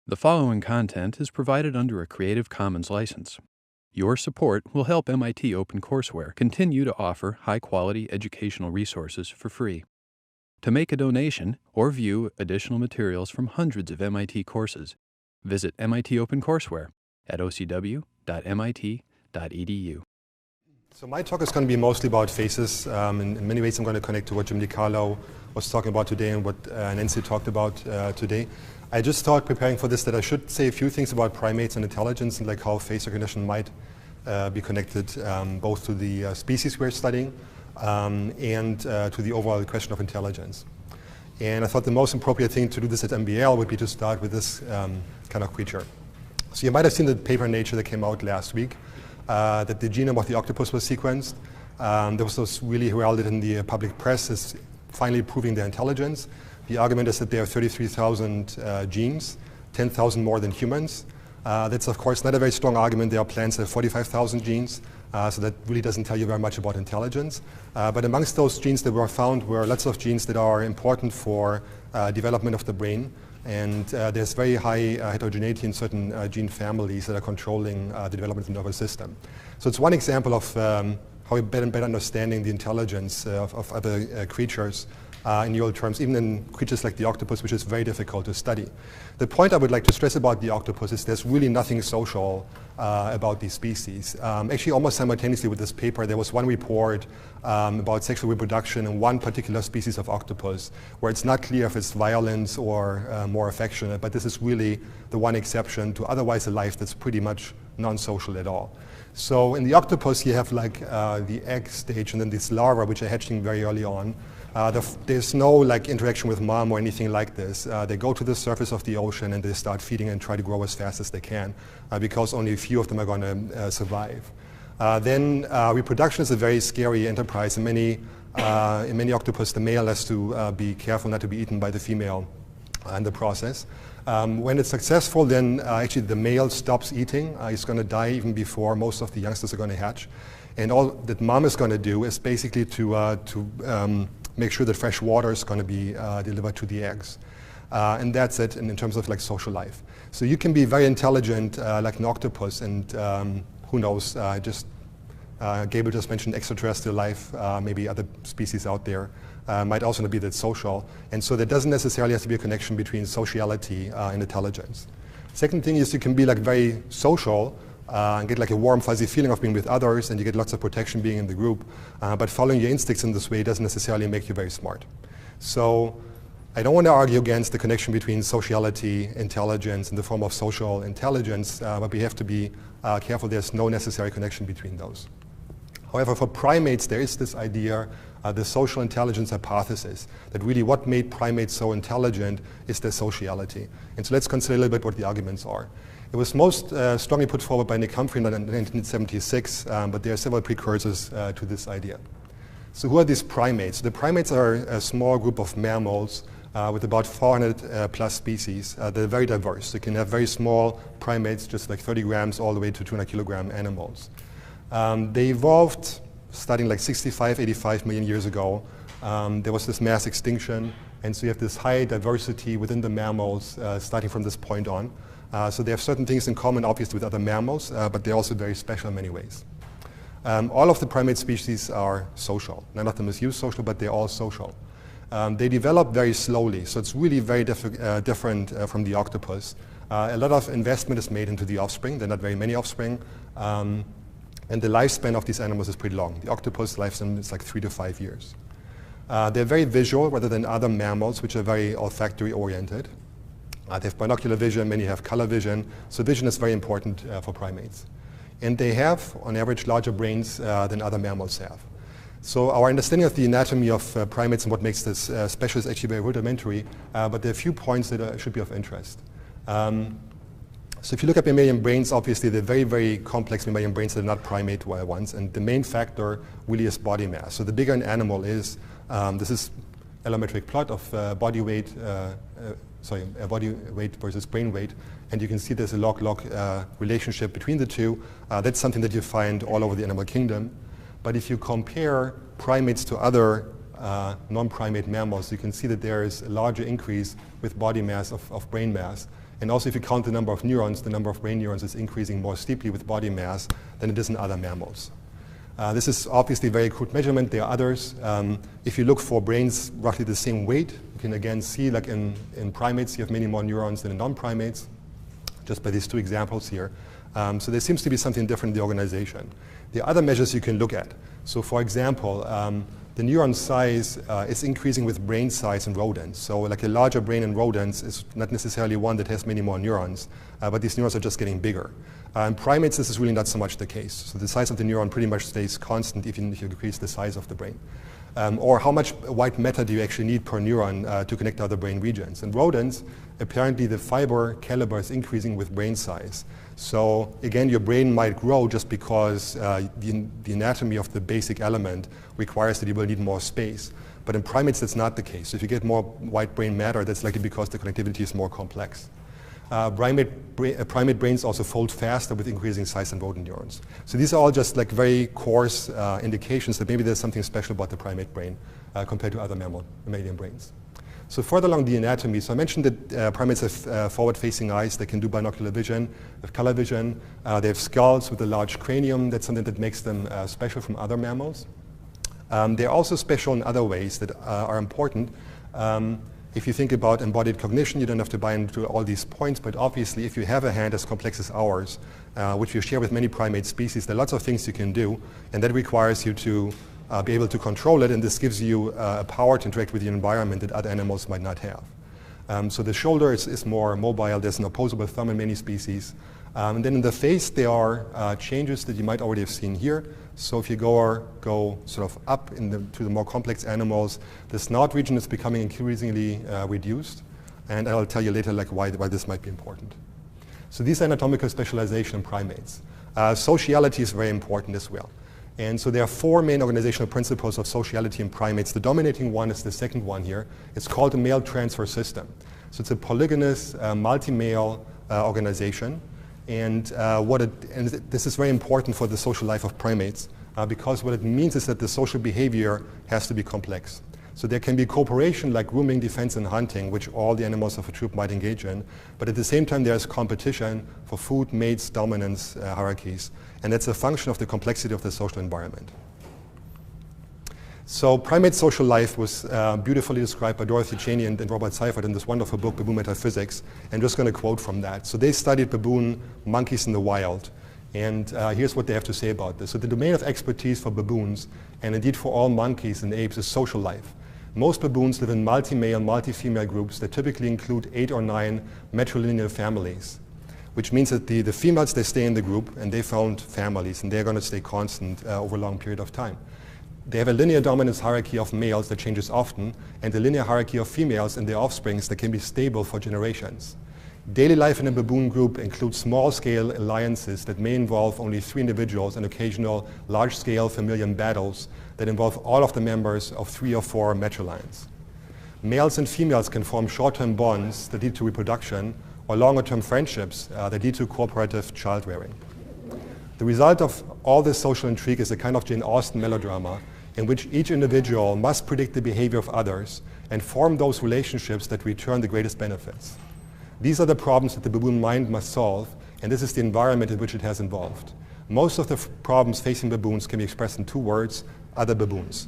The following content is provided under a Creative Commons license. Your support will help MIT OpenCourseware continue to offer high-quality educational resources for free. To make a donation or view additional materials from hundreds of MIT courses, visit MIT OpenCourseware at ocw.mit.edu. So my talk is going to be mostly about faces. In many ways I'm going to connect to what Jim DiCarlo was talking about today and what Nancy talked about today. I just thought, preparing for this, that I should say a few things about primates and intelligence and like how face recognition might be connected both to the species we're studying and to the overall question of intelligence. And I thought the most appropriate thing to do this at MBL would be to start with this kind of creature. So you might have seen the paper in Nature that came out last week that the genome of the octopus was sequenced. There was really heralded in the public press as finally proving their intelligence. The argument is that there are 33,000 genes, 10,000 more than humans. That's of course not a very strong argument. There are plants that have 45,000 genes, so that really doesn't tell you very much about intelligence. But amongst those genes that were found were lots of genes that are important for development of the brain. And there's very high heterogeneity in certain gene families that are controlling the development of the nervous system. So it's one example of how we're better understanding the intelligence of other creatures in neural terms, even in creatures like the octopus, which is very difficult to study. The point I would like to stress about the octopus is there's really nothing social about these species. Actually, almost simultaneously with this paper, there was one report about sexual reproduction in one particular species of octopus, where it's not clear if it's violence or more affectionate, but this is really the one exception to otherwise a life that's pretty much non-social at all. So in the octopus, you have like the egg stage and then this larva, which are hatching very early on. There's no like interaction with mom or anything like this. They go to the surface of the ocean and they start feeding and try to grow as fast as they can because only a few of them are going to survive. Then reproduction is a very scary enterprise. In many octopus, the male has to be careful not to be eaten by the female in the process. When it's successful, then actually the male stops eating. He's going to die even before most of the youngsters are going to hatch. And all that mom is going to do is basically to make sure that fresh water is going to be delivered to the eggs. And that's it in terms of like social life. So you can be very intelligent like an octopus and who knows, Gabriel just mentioned extraterrestrial life, maybe other species out there might also not be that social. And so there doesn't necessarily have to be a connection between sociality and intelligence. Second thing is you can be like very social and get like a warm, fuzzy feeling of being with others, and you get lots of protection being in the group. But following your instincts in this way doesn't necessarily make you very smart. So I don't want to argue against the connection between sociality, intelligence in the form of social intelligence, but we have to be careful there's no necessary connection between those. However, for primates, there is this idea, the social intelligence hypothesis, that really what made primates so intelligent is their sociality. And so let's consider a little bit what the arguments are. It was most strongly put forward by Nick Humphrey in 1976, but there are several precursors to this idea. So who are these primates? The primates are a small group of mammals with about 400 plus species. They're very diverse. You can have very small primates, just like 30 grams, all the way to 200 kilogram animals. They evolved starting like 65, 85 million years ago. There was this mass extinction, and so you have this high diversity within the mammals starting from this point on. So they have certain things in common, obviously, with other mammals, but they're also very special in many ways. All of the primate species are social. None of them is eusocial, but they're all social. They develop very slowly, so it's really very different from the octopus. A lot of investment is made into the offspring. There are not very many offspring. And the lifespan of these animals is pretty long. The octopus lifespan is like 3 to 5 years. They're very visual rather than other mammals, which are very olfactory oriented. They have binocular vision, many have color vision. So vision is very important for primates. And they have, on average, larger brains than other mammals have. So our understanding of the anatomy of primates and what makes this special is actually very rudimentary, but there are a few points that should be of interest. So if you look at mammalian brains, obviously they're very, very complex mammalian brains that are not primate ones, and the main factor really is body mass. So the bigger an animal is, this is allometric plot of body weight versus brain weight, and you can see there's a log-log relationship between the two. That's something that you find all over the animal kingdom. But if you compare primates to other non-primate mammals, you can see that there is a larger increase with body mass of brain mass. And also if you count the number of neurons, the number of brain neurons is increasing more steeply with body mass than it is in other mammals. This is obviously a very crude measurement. There are others. If you look for brains roughly the same weight, you can again see like in primates you have many more neurons than in non-primates, just by these two examples here. So there seems to be something different in the organization. There are other measures you can look at. So for example, the neuron size is increasing with brain size in rodents. So like a larger brain in rodents is not necessarily one that has many more neurons, but these neurons are just getting bigger. In primates, this is really not so much the case. So the size of the neuron pretty much stays constant even if you increase the size of the brain. Or how much white matter do you actually need per neuron to connect other brain regions? In rodents, apparently the fiber caliber is increasing with brain size. So again, your brain might grow just because the anatomy of the basic element requires that you will need more space. But in primates, that's not the case. If you get more white brain matter, that's likely because the connectivity is more complex. Primate brains also fold faster with increasing size in rodent neurons. So these are all just like very coarse indications that maybe there's something special about the primate brain compared to other mammalian brains. So further along the anatomy, so I mentioned that primates have forward-facing eyes. They can do binocular vision, they have color vision. They have skulls with a large cranium. That's something that makes them special from other mammals. They're also special in other ways that are important. If you think about embodied cognition, you don't have to buy into all these points, but obviously if you have a hand as complex as ours, which you share with many primate species, there are lots of things you can do, and that requires you to be able to control it, and this gives you a power to interact with the environment that other animals might not have. So the shoulder is more mobile. There's an opposable thumb in many species. And then in the face, there are changes that you might already have seen here. So if you go sort of up to the more complex animals, the snout region is becoming increasingly reduced. And I'll tell you later like why this might be important. So these are anatomical specialization in primates. Sociality is very important as well. And so there are four main organizational principles of sociality in primates. The dominating one is the second one here. It's called a male transfer system. So it's a polygynous, multi-male organization. And this is very important for the social life of primates because what it means is that the social behavior has to be complex. So there can be cooperation like grooming, defense, and hunting, which all the animals of a troop might engage in. But at the same time, there's competition for food, mates, dominance, hierarchies. And that's a function of the complexity of the social environment. So primate social life was beautifully described by Dorothy Cheney and Robert Seifert in this wonderful book, Baboon Metaphysics. I'm just going to quote from that. So they studied baboon monkeys in the wild. And here's what they have to say about this. So the domain of expertise for baboons, and indeed for all monkeys and apes, is social life. Most baboons live in multi-male, multi-female groups that typically include 8 or 9 matrilineal families, which means that the females, they stay in the group and they found families, and they're going to stay constant over a long period of time. They have a linear dominance hierarchy of males that changes often, and a linear hierarchy of females and their offsprings that can be stable for generations. Daily life in a baboon group includes small-scale alliances that may involve only 3 individuals and occasional large-scale familial battles that involve all of the members of 3 or 4 matrilines. Males and females can form short-term bonds that lead to reproduction or longer-term friendships that lead to cooperative child-rearing. The result of all this social intrigue is a kind of Jane Austen melodrama in which each individual must predict the behavior of others and form those relationships that return the greatest benefits. These are the problems that the baboon mind must solve, and this is the environment in which it has involved. Most of the problems facing baboons can be expressed in 2 words: other baboons.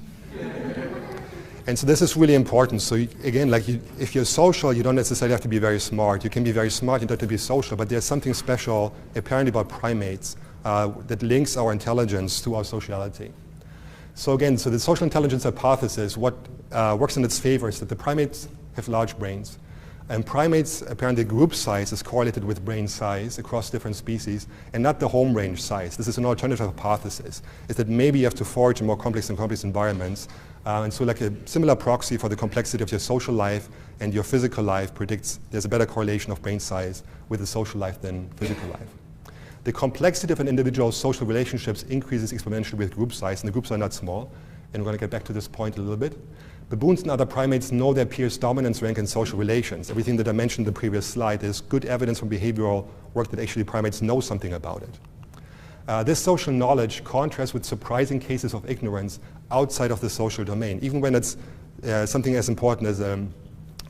And so this is really important. So again, like if you're social, you don't necessarily have to be very smart. You can be very smart, you don't have to be social, but there's something special apparently about primates that links our intelligence to our sociality. So again, so the social intelligence hypothesis, what works in its favor is that the primates have large brains. And primates, apparently group size is correlated with brain size across different species and not the home range size. This is an alternative hypothesis, is that maybe you have to forage in more complex and complex environments. And so like a similar proxy for the complexity of your social life and your physical life predicts there's a better correlation of brain size with the social life than physical life. The complexity of an individual's social relationships increases exponentially with group size, and the groups are not small. And we're going to get back to this point a little bit. Baboons and other primates know their peers' dominance rank in social relations. Everything that I mentioned in the previous slide is good evidence from behavioral work that actually primates know something about it. This social knowledge contrasts with surprising cases of ignorance outside of the social domain, even when it's something as important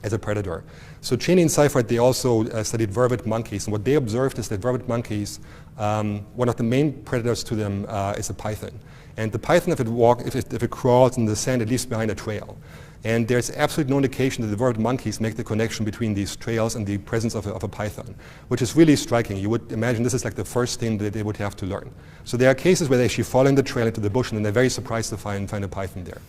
as a predator. So Cheney and Seifert, they also studied vervet monkeys, and what they observed is that vervet monkeys, one of the main predators to them is a python. And the python, if it crawls in the sand, it leaves behind a trail. And there's absolutely no indication that the vervet monkeys make the connection between these trails and the presence of a python, which is really striking. You would imagine this is like the first thing that they would have to learn. So there are cases where they actually follow the trail into the bush and then they're very surprised to find a python there.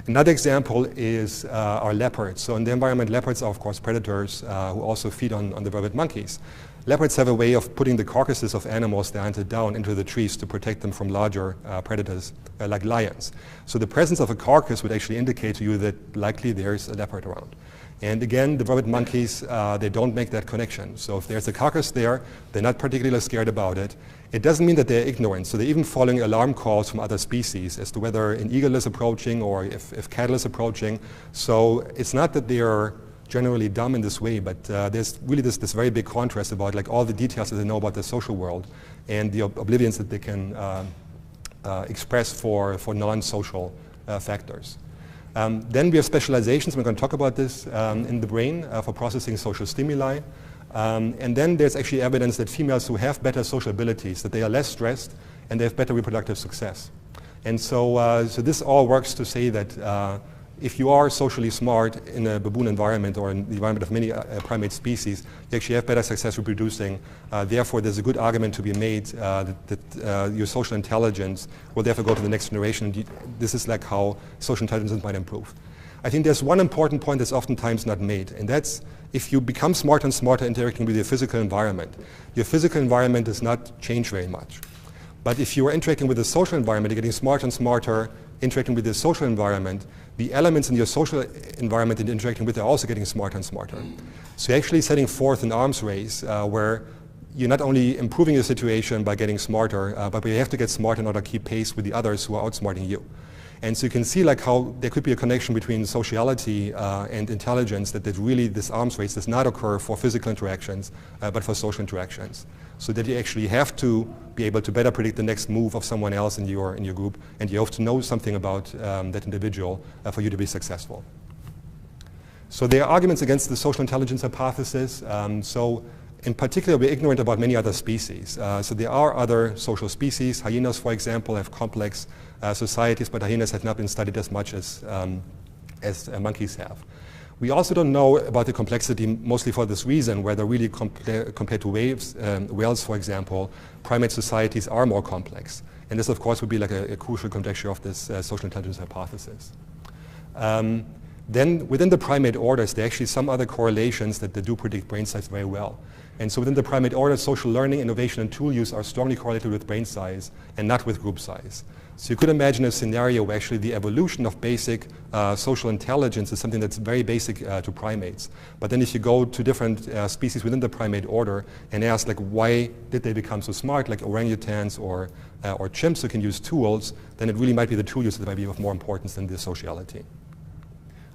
Another example is our leopards. So in the environment, leopards are of course predators who also feed on the vervet monkeys. Leopards have a way of putting the carcasses of animals they hunted down into the trees to protect them from larger predators like lions. So the presence of a carcass would actually indicate to you that likely there's a leopard around. And again, the vervet monkeys, they don't make that connection. So if there's a carcass there, they're not particularly scared about it. It doesn't mean that they're ignorant. So they're even following alarm calls from other species as to whether an eagle is approaching or if cattle is approaching. So it's not that they're generally dumb in this way, but there's really this very big contrast about like all the details that they know about the social world and the oblivions that they can express for non-social factors. Then we have specializations. We're going to talk about this in the brain for processing social stimuli. And then there's actually evidence that females who have better social abilities, that they are less stressed and they have better reproductive success. And so, so this all works to say that if you are socially smart in a baboon environment or in the environment of many primate species, you actually have better success reproducing. Therefore, there's a good argument to be made that your social intelligence will therefore go to the next generation. This is like how social intelligence might improve. I think there's one important point that's oftentimes not made, and that's if you become smarter and smarter interacting with your physical environment does not change very much. But if you are interacting with the social environment, you're getting smarter and smarter interacting with the social environment, the elements in your social environment that you're interacting with are also getting smarter and smarter. So you're actually setting forth an arms race where you're not only improving your situation by getting smarter, but you have to get smarter in order to keep pace with the others who are outsmarting you. And so you can see like how there could be a connection between sociality and intelligence, that really this arms race does not occur for physical interactions, but for social interactions. So that you actually have to be able to better predict the next move of someone else in your group, and you have to know something about that individual for you to be successful. So there are arguments against the social intelligence hypothesis. So in particular, we're ignorant about many other species. So there are other social species. Hyenas, for example, have complex societies, but hyenas have not been studied as much as monkeys have. We also don't know about the complexity mostly for this reason, where they're really compared to whales, for example, primate societies are more complex. And this, of course, would be like a crucial conjecture of this social intelligence hypothesis. Then within the primate orders, there are actually some other correlations that they do predict brain size very well. And so within the primate order, social learning, innovation, and tool use are strongly correlated with brain size and not with group size. So you could imagine a scenario where actually the evolution of basic social intelligence is something that's very basic to primates. But then if you go to different species within the primate order and ask like why did they become so smart, like orangutans or chimps who can use tools, then it really might be the tool use that might be of more importance than the sociality.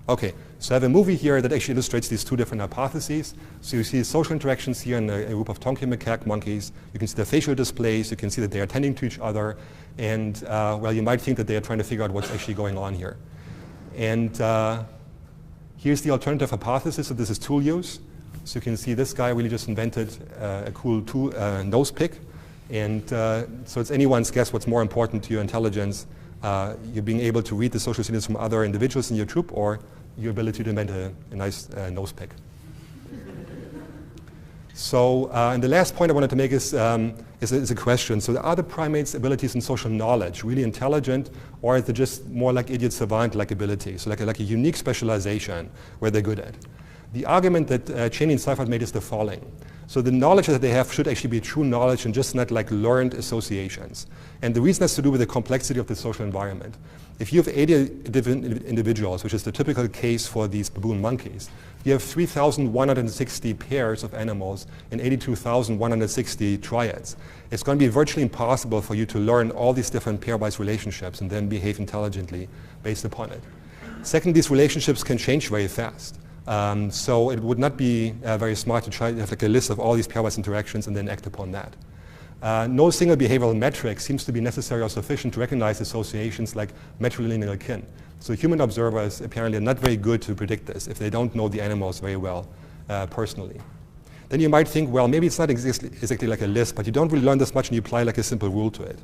Okay, so I have a movie here that actually illustrates these two different hypotheses. So you see social interactions here in a group of Tonkin macaque monkeys. You can see the facial displays. You can see that they are tending to each other. And, well, you might think that they are trying to figure out what's actually going on here. And here's the alternative hypothesis. So this is tool use. So you can see this guy really just invented a cool tool, nose pick. And so it's anyone's guess what's more important to your intelligence. You being able to read the social signals from other individuals in your troop, or your ability to invent a nice nose pick. So, and the last point I wanted to make is a question. So are the primates' abilities in social knowledge really intelligent, or is it just more like idiot savant-like ability? So like a unique specialization where they're good at. The argument that Cheney and Seifert made is the following. So the knowledge that they have should actually be true knowledge and just not like learned associations. And the reason has to do with the complexity of the social environment. If you have 80 different individuals, which is the typical case for these baboon monkeys, you have 3,160 pairs of animals and 82,160 triads. It's going to be virtually impossible for you to learn all these different pairwise relationships and then behave intelligently based upon it. Second, these relationships can change very fast. So it would not be very smart to try to have like a list of all these pairwise interactions and then act upon that. No single behavioral metric seems to be necessary or sufficient to recognize associations like matrilineal kin. So human observers apparently are not very good to predict this if they don't know the animals very well personally. Then you might think, well, maybe it's not exactly like a list, but you don't really learn this much and you apply like a simple rule to it.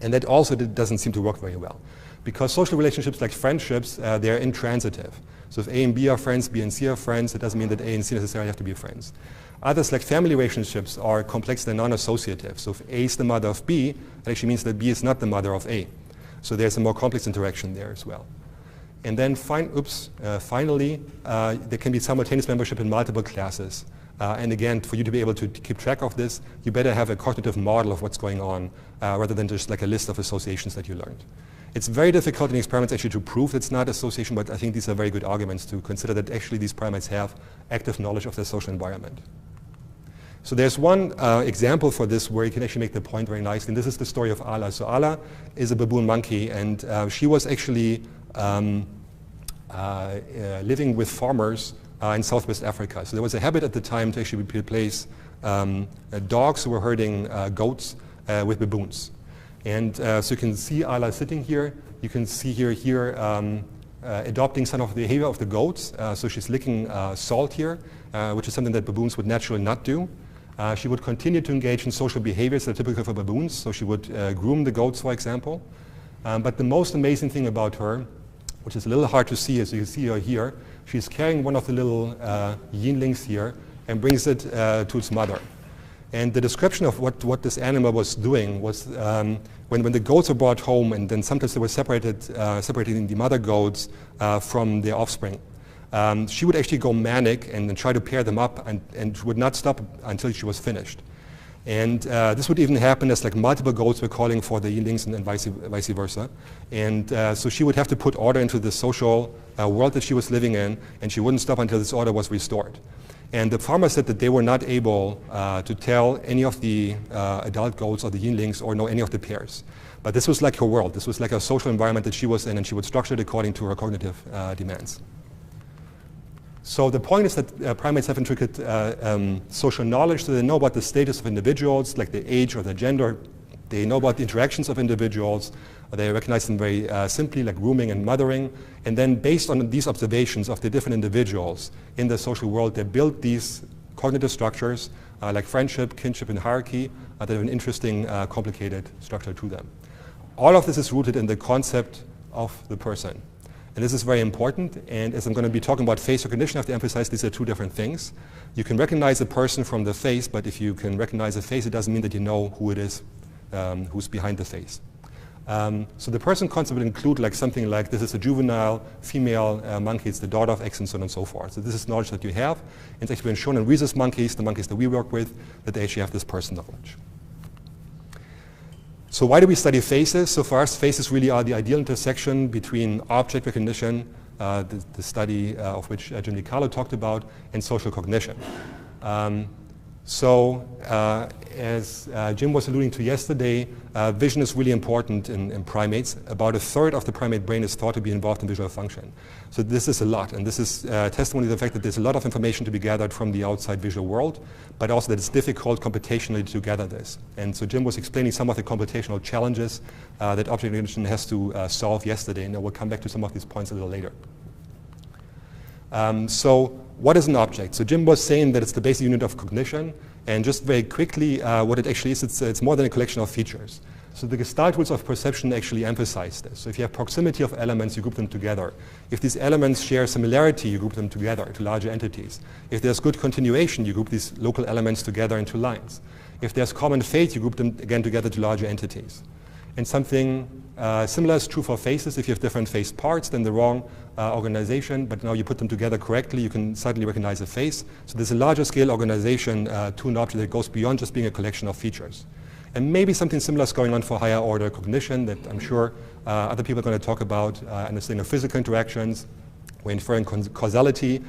And that also doesn't seem to work very well. Because social relationships like friendships, they're intransitive. So if A and B are friends, B and C are friends, it doesn't mean that A and C necessarily have to be friends. Others, like family relationships, are complex and non-associative. So if A is the mother of B, it actually means that B is not the mother of A. So there's a more complex interaction there as well. And then finally, there can be simultaneous membership in multiple classes. And again, for you to be able to keep track of this, you better have a cognitive model of what's going on rather than just like a list of associations that you learned. It's very difficult in experiments actually to prove it's not association, but I think these are very good arguments to consider that actually these primates have active knowledge of their social environment. So there's one example for this where you can actually make the point very nicely, and this is the story of Ala. So Ala is a baboon monkey, and she was actually living with farmers in Southwest Africa. So there was a habit at the time to actually replace dogs who were herding goats with baboons. And so you can see Ala sitting here. You can see here adopting some of the behavior of the goats. So she's licking salt here, which is something that baboons would naturally not do. She would continue to engage in social behaviors that are typical for baboons. So she would groom the goats, for example. But the most amazing thing about her, which is a little hard to see, as you can see her here, she's carrying one of the little yinlings here and brings it to its mother. And the description of what this animal was doing was when the goats were brought home, and then sometimes they were separating the mother goats from their offspring. She would actually go manic and then try to pair them up and would not stop until she was finished. And this would even happen as like multiple goats were calling for the yinlings and vice versa. And so she would have to put order into the social world that she was living in, and she wouldn't stop until this order was restored. And the farmer said that they were not able to tell any of the adult goats or the yinlings or know any of the pairs. But this was like her world. This was like a social environment that she was in, and she would structure it according to her cognitive demands. So the point is that primates have intricate social knowledge, so they know about the status of individuals, like their age or their gender. They know about the interactions of individuals. They recognize them very simply, like grooming and mothering. And then based on these observations of the different individuals in the social world, they build these cognitive structures like friendship, kinship, and hierarchy that have an interesting, complicated structure to them. All of this is rooted in the concept of the person. And this is very important, and as I'm going to be talking about face recognition, I have to emphasize these are two different things. You can recognize a person from the face, but if you can recognize a face, it doesn't mean that you know who it is, who's behind the face. So the person concept would include like something like this is a juvenile female monkey, it's the daughter of X and so on and so forth. So this is knowledge that you have, and it's actually been shown in rhesus monkeys, the monkeys that we work with, that they actually have this person knowledge. So why do we study faces? So for us, faces really are the ideal intersection between object recognition, the study of which Jim DiCarlo talked about, and social cognition. As Jim was alluding to yesterday, vision is really important in primates. About a third of the primate brain is thought to be involved in visual function. So this is a lot, and this is testimony to the fact that there's a lot of information to be gathered from the outside visual world, but also that it's difficult computationally to gather this. And so Jim was explaining some of the computational challenges that object recognition has to solve yesterday, and I will come back to some of these points a little later. So what is an object? So Jim was saying that it's the basic unit of cognition, and just very quickly, what it actually is, it's more than a collection of features. So the Gestalt rules of perception actually emphasize this. So if you have proximity of elements, you group them together. If these elements share similarity, you group them together to larger entities. If there's good continuation, you group these local elements together into lines. If there's common fate, you group them again together to larger entities. And something similar is true for faces. If you have different face parts, then the wrong organization, but now you put them together correctly, you can suddenly recognize a face. So there's a larger scale organization to an object that goes beyond just being a collection of features. And maybe something similar is going on for higher order cognition that I'm sure other people are going to talk about, understanding of physical interactions. We're inferring causality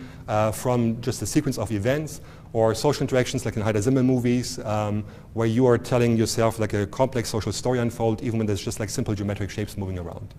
from just a sequence of events, or social interactions like in Heider Zimmer movies, where you are telling yourself like a complex social story unfold, even when there's just like simple geometric shapes moving around.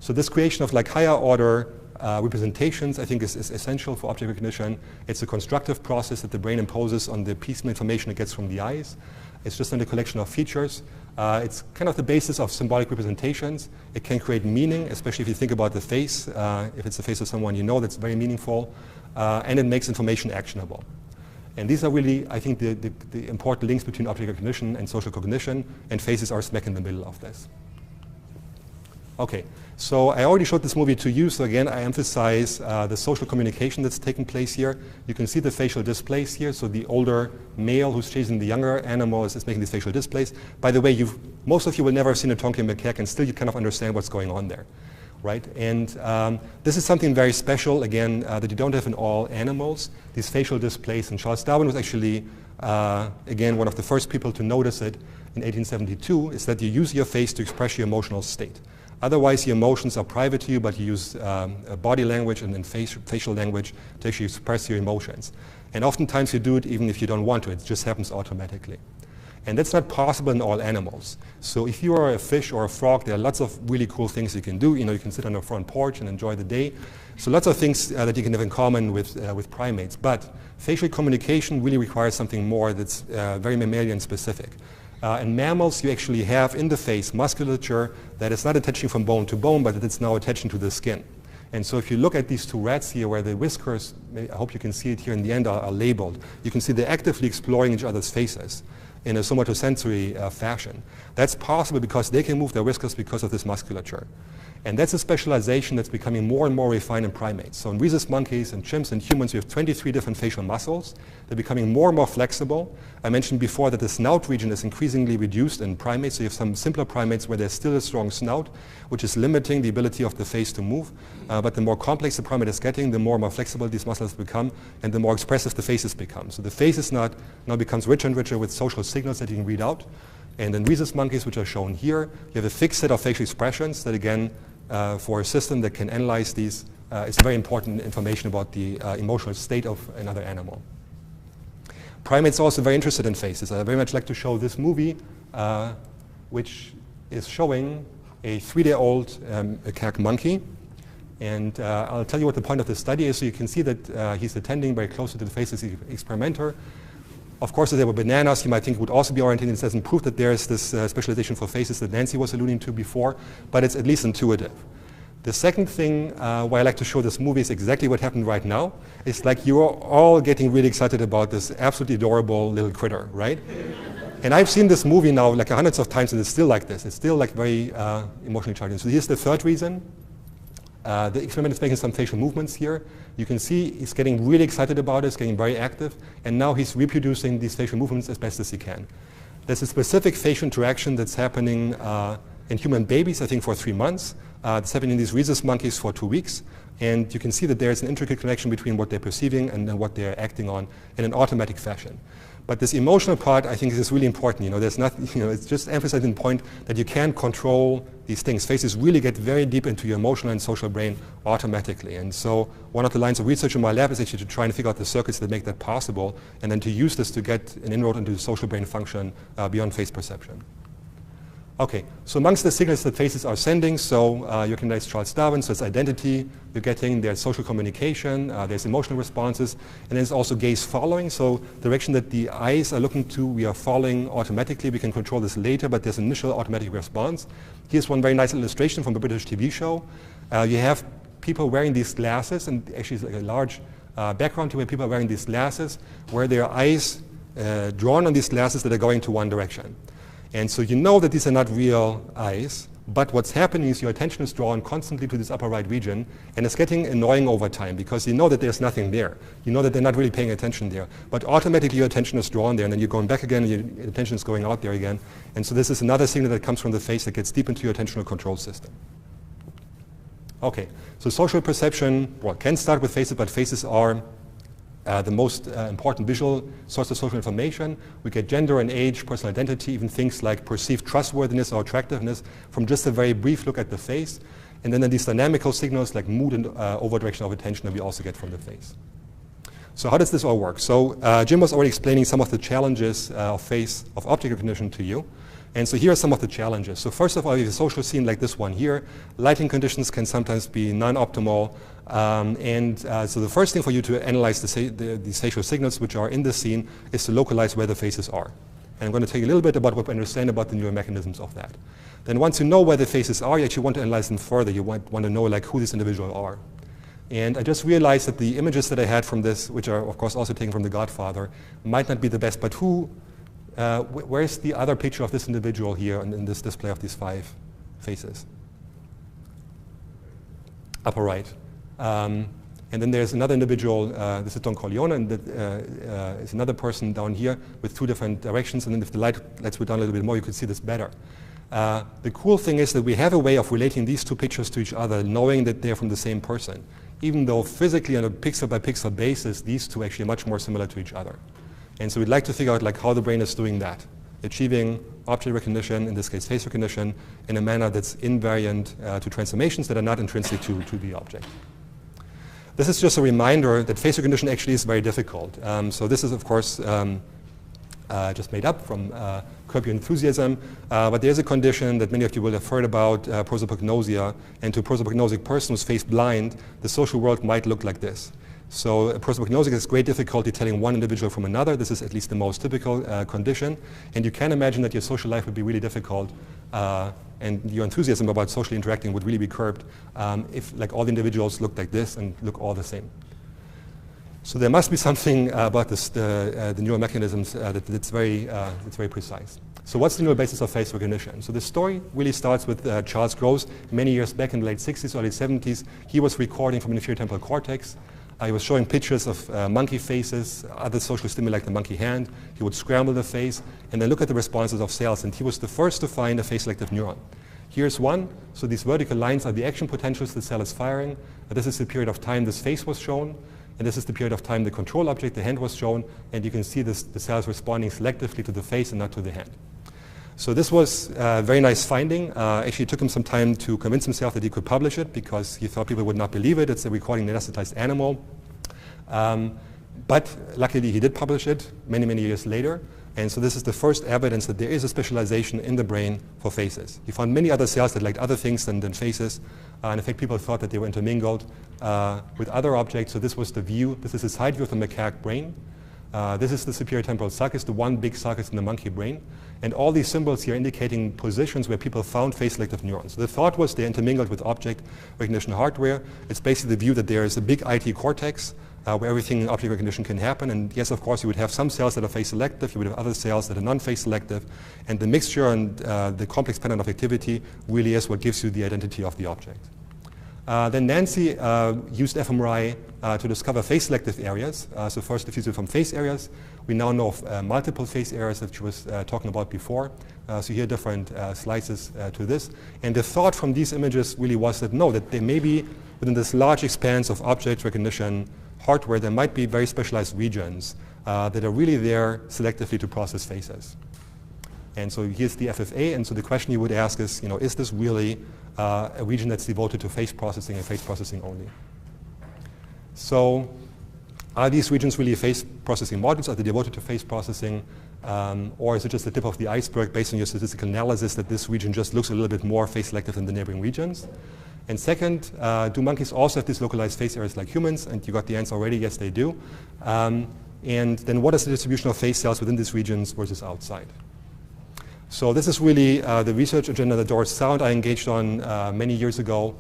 So this creation of like higher order representations, I think, is essential for object recognition. It's a constructive process that the brain imposes on the piecemeal information it gets from the eyes. It's just a collection of features. It's kind of the basis of symbolic representations. It can create meaning, especially if you think about the face. If it's the face of someone you know, that's very meaningful. And it makes information actionable. And these are really, I think, the important links between object recognition and social cognition, and faces are smack in the middle of this. Okay, so I already showed this movie to you, so again, I emphasize the social communication that's taking place here. You can see the facial displays here, so the older male who's chasing the younger animal is making these facial displays. By the way, most of you will never have seen a Tonkean macaque, and still you kind of understand what's going on there, right? And this is something very special, again, that you don't have in all animals, these facial displays. And Charles Darwin was actually, again, one of the first people to notice it in 1872, is that you use your face to express your emotional state. Otherwise, your emotions are private to you, but you use body language and then facial language to actually express your emotions. And oftentimes you do it even if you don't want to. It just happens automatically. And that's not possible in all animals. So if you are a fish or a frog, there are lots of really cool things you can do. You know, you can sit on a front porch and enjoy the day. So lots of things that you can have in common with primates. But facial communication really requires something more that's very mammalian specific. In mammals, you actually have in the face musculature that is not attaching from bone to bone, but it's now attaching to the skin. And so if you look at these two rats here where the whiskers, I hope you can see it here in the end, are labeled, you can see they're actively exploring each other's faces in a somatosensory fashion. That's possible because they can move their whiskers because of this musculature. And that's a specialization that's becoming more and more refined in primates. So in rhesus monkeys and chimps and humans, we have 23 different facial muscles. They're becoming more and more flexible. I mentioned before that the snout region is increasingly reduced in primates. So you have some simpler primates where there's still a strong snout, which is limiting the ability of the face to move. But the more complex the primate is getting, the more and more flexible these muscles become, and the more expressive the faces become. So the face is now becomes richer and richer with social signals that you can read out. And in rhesus monkeys, which are shown here, you have a fixed set of facial expressions that, again, for a system that can analyze these, is very important information about the emotional state of another animal. Primates are also very interested in faces. I very much like to show this movie, which is showing a 3-day-old macaque monkey. And I'll tell you what the point of the study is. So you can see that he's attending very closely to the face of the experimenter. Of course, if there were bananas, you might think it would also be oriented. It doesn't prove that there is this specialization for faces that Nancy was alluding to before, but it's at least intuitive. The second thing why I like to show this movie is exactly what happened right now. It's like you're all getting really excited about this absolutely adorable little critter, right? And I've seen this movie now like hundreds of times, and it's still like this. It's still like very emotionally charged. So here's the third reason. The experiment is making some facial movements here. You can see he's getting really excited about it, he's getting very active, and now he's reproducing these facial movements as best as he can. There's a specific facial interaction that's happening in human babies, I think, for 3 months. It's happening in these rhesus monkeys for 2 weeks. And you can see that there's an intricate connection between what they're perceiving and what they're acting on in an automatic fashion. But this emotional part, I think, is really important. You know, there's not, it's just emphasizing the point that you can't control these things. Faces really get very deep into your emotional and social brain automatically. And so one of the lines of research in my lab is actually to try and figure out the circuits that make that possible, and then to use this to get an inroad into the social brain function beyond face perception. Okay, so amongst the signals that faces are sending, so you can recognize Charles Darwin, so it's identity you're getting, there's social communication, there's emotional responses, and there's also gaze following, so the direction that the eyes are looking to, we are following automatically. We can control this later, but there's initial automatic response. Here's one very nice illustration from a British TV show. You have people wearing these glasses, and actually it's like a large background to where people are wearing these glasses, where their eyes drawn on these glasses that are going to one direction. And so you know that these are not real eyes, but what's happening is your attention is drawn constantly to this upper right region, and it's getting annoying over time because you know that there's nothing there. You know that they're not really paying attention there. But automatically your attention is drawn there, and then you're going back again, and your attention is going out there again. And so this is another signal that comes from the face that gets deep into your attentional control system. Okay, so social perception, well, can start with faces, but faces are the most important visual source of social information. We get gender and age, personal identity, even things like perceived trustworthiness or attractiveness from just a very brief look at the face. And then these dynamical signals like mood and over-direction of attention that we also get from the face. So how does this all work? So Jim was already explaining some of the challenges of object recognition to you. And so here are some of the challenges. So first of all, you have a social scene like this one here. Lighting conditions can sometimes be non-optimal. So the first thing for you to analyze these facial signals which are in the scene is to localize where the faces are. And I'm going to tell you a little bit about what we understand about the neural mechanisms of that. Then once you know where the faces are, you actually want to analyze them further. You want to know like who these individuals are. And I just realized that the images that I had from this, which are of course also taken from The Godfather, might not be the best, but where's the other picture of this individual here in this display of these 5 faces? Upper right. And then there's another individual, this is Don Corleone, and is another person down here with 2 different directions. And then if the light lets me down a little bit more, you can see this better. The cool thing is that we have a way of relating these 2 pictures to each other, knowing that they're from the same person. Even though physically on a pixel by pixel basis, these 2 actually are much more similar to each other. And so we'd like to figure out like how the brain is doing that, achieving object recognition, in this case face recognition, in a manner that's invariant to transformations that are not intrinsic to the object. This is just a reminder that face recognition actually is very difficult. So this is, of course, just made up from Curb Your Enthusiasm, but there's a condition that many of you will have heard about, prosopagnosia, and to a prosopagnosic person who's face blind, the social world might look like this. So a prosopagnosic has great difficulty telling one individual from another. This is at least the most typical condition, and you can imagine that your social life would be really difficult and your enthusiasm about socially interacting would really be curbed if like all the individuals looked like this and look all the same. So there must be something about this, the neural mechanisms that's very precise. So what's the neural basis of face recognition? So the story really starts with Charles Gross many years back in the late 60s, early 70s. He was recording from an inferior temporal cortex. He was showing pictures of monkey faces, other social stimuli like the monkey hand. He would scramble the face and then look at the responses of cells. And he was the first to find a face-selective neuron. Here's one. So these vertical lines are the action potentials the cell is firing. This is the period of time this face was shown. And this is the period of time the control object, the hand, was shown. And you can see the cells responding selectively to the face and not to the hand. So this was a very nice finding. Actually, it took him some time to convince himself that he could publish it because he thought people would not believe it. It's a recording of an anesthetized animal. But luckily, he did publish it many, many years later. And so this is the first evidence that there is a specialization in the brain for faces. He found many other cells that liked other things than faces. And in fact, people thought that they were intermingled with other objects. So this was the view. This is a side view of the macaque brain. This is the superior temporal sulcus, the one big sulcus in the monkey brain. And all these symbols here indicating positions where people found face-selective neurons. So the thought was they intermingled with object recognition hardware. It's basically the view that there is a big IT cortex where everything in object recognition can happen. And yes, of course, you would have some cells that are face-selective. You would have other cells that are non-face-selective. And the mixture and the complex pattern of activity really is what gives you the identity of the object. Then Nancy used fMRI to discover face-selective areas. So first diffusive from face areas. We now know of multiple face areas that she was talking about before. So here are different slices to this. And the thought from these images really was that no, that there may be within this large expanse of object recognition hardware, there might be very specialized regions that are really there selectively to process faces. And so here's the FFA. And so the question you would ask is, is this really a region that's devoted to face processing and face processing only? So are these regions really face processing modules? Are they devoted to face processing? Or is it just the tip of the iceberg based on your statistical analysis that this region just looks a little bit more face selective than the neighboring regions? And second, do monkeys also have these localized face areas like humans? And you got the answer already, yes, they do. And then what is the distribution of face cells within these regions versus outside? So this is really the research agenda that Doris Sau and I engaged on many years ago.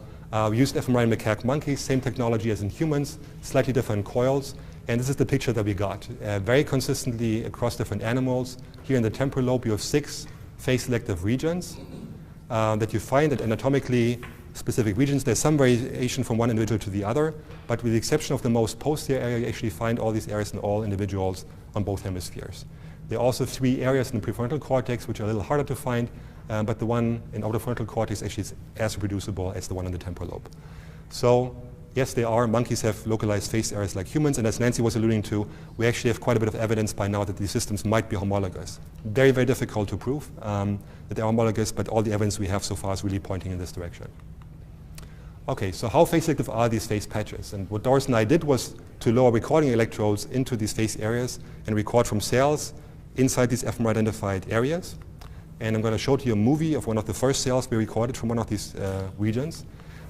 We used fMRI in macaque monkeys, same technology as in humans, slightly different coils. And this is the picture that we got. Very consistently across different animals. Here in the temporal lobe, you have 6 face-selective regions that you find at anatomically specific regions. There's some variation from one individual to the other, but with the exception of the most posterior area, you actually find all these areas in all individuals on both hemispheres. There are also 3 areas in the prefrontal cortex, which are a little harder to find, but the one in orbitofrontal cortex actually is as reproducible as the one in the temporal lobe. So yes, they are. Monkeys have localized face areas like humans, and as Nancy was alluding to, we actually have quite a bit of evidence by now that these systems might be homologous. Very, very difficult to prove that they're homologous, but all the evidence we have so far is really pointing in this direction. Okay, so how face selective are these face patches? And what Doris and I did was to lower recording electrodes into these face areas and record from cells inside these fMRI identified areas. And I'm going to show to you a movie of one of the first cells we recorded from one of these regions.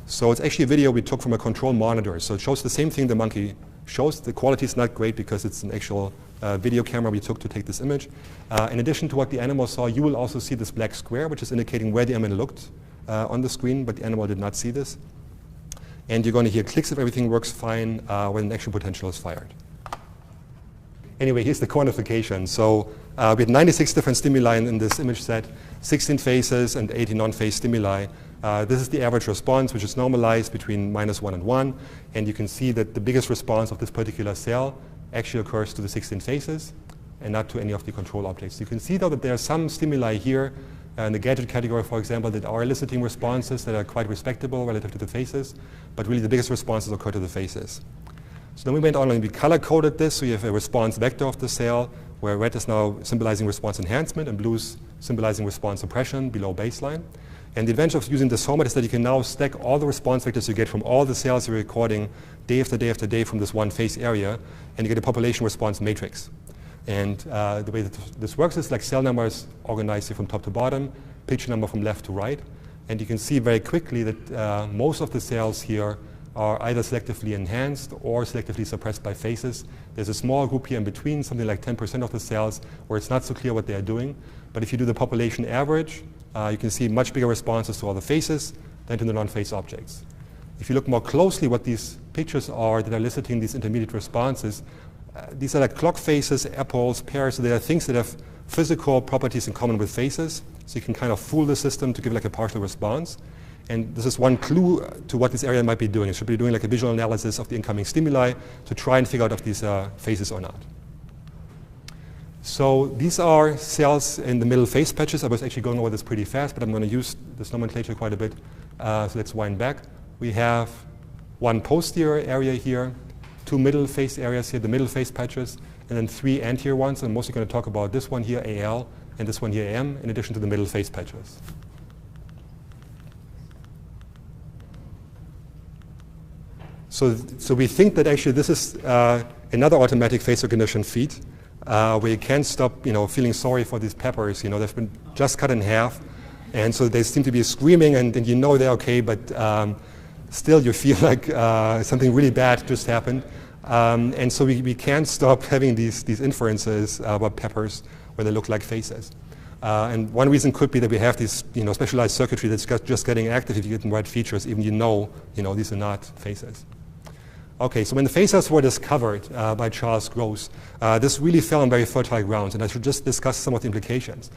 So it's actually a video we took from a control monitor. So it shows the same thing the monkey shows. The quality is not great because it's an actual video camera we took to take this image. In addition to what the animal saw, you will also see this black square, which is indicating where the animal looked on the screen, but the animal did not see this. And you're going to hear clicks if everything works fine when an action potential is fired. Anyway, here's the quantification. So we had 96 different stimuli in this image set, 16 phases and 80 non-phase stimuli. This is the average response, which is normalized between -1 and 1. And you can see that the biggest response of this particular cell actually occurs to the 16 phases and not to any of the control objects. You can see, though, that there are some stimuli here in the gadget category, for example, that are eliciting responses that are quite respectable relative to the phases, but really the biggest responses occur to the phases. So then we went on and we color-coded this, so you have a response vector of the cell, where red is now symbolizing response enhancement and blue is symbolizing response suppression below baseline. And the advantage of using this format is that you can now stack all the response vectors you get from all the cells you're recording day after day after day from this one phase area, and you get a population response matrix. And the way that this works is like cell numbers organized here from top to bottom, picture number from left to right. And you can see very quickly that most of the cells here are either selectively enhanced or selectively suppressed by phases. There's a small group here in between, something like 10% of the cells, where it's not so clear what they are doing. But if you do the population average, you can see much bigger responses to all the phases than to the non-phase objects. If you look more closely what these pictures are that are eliciting these intermediate responses, these are like clock faces, apples, pairs. So they are things that have physical properties in common with phases. So you can kind of fool the system to give like a partial response. And this is one clue to what this area might be doing. It should be doing like a visual analysis of the incoming stimuli to try and figure out if these are phases or not. So these are cells in the middle phase patches. I was actually going over this pretty fast, but I'm going to use this nomenclature quite a bit. So let's wind back. We have one posterior area here, 2 middle phase areas here, the middle phase patches, and then 3 anterior ones. I'm mostly going to talk about this one here, AL, and this one here, AM, in addition to the middle phase patches. So we think that actually this is another automatic phase recognition feat where you can't stop, feeling sorry for these peppers. They've been just cut in half, and so they seem to be screaming, and they're okay, but still you feel like something really bad just happened. And so we can't stop having these inferences about peppers where they look like faces. And one reason could be that we have this specialized circuitry that's just getting active if you get the right features, even these are not faces. Okay, so when the phasers were discovered by Charles Gross, this really fell on very fertile grounds, and I should just discuss some of the implications.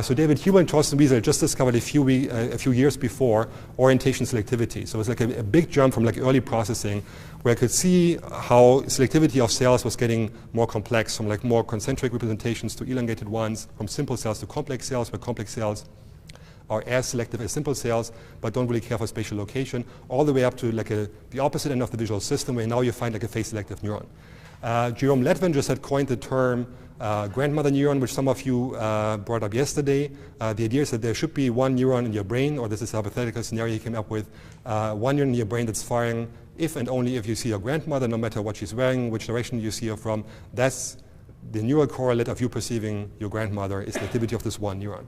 So David Huber and Thorsten Wiesel just discovered a few years before orientation selectivity. So it's like a big jump from like early processing, where I could see how selectivity of cells was getting more complex, from like more concentric representations to elongated ones, from simple cells to complex cells, where complex cells are as selective as simple cells, but don't really care for spatial location, all the way up to like the opposite end of the visual system, where now you find like a phase-selective neuron. Jerome Letwin just had coined the term grandmother neuron, which some of you brought up yesterday. The idea is that there should be one neuron in your brain, or this is a hypothetical scenario he came up with, one neuron in your brain that's firing if and only if you see your grandmother, no matter what she's wearing, which direction you see her from. That's the neural correlate of you perceiving your grandmother is the activity of this one neuron.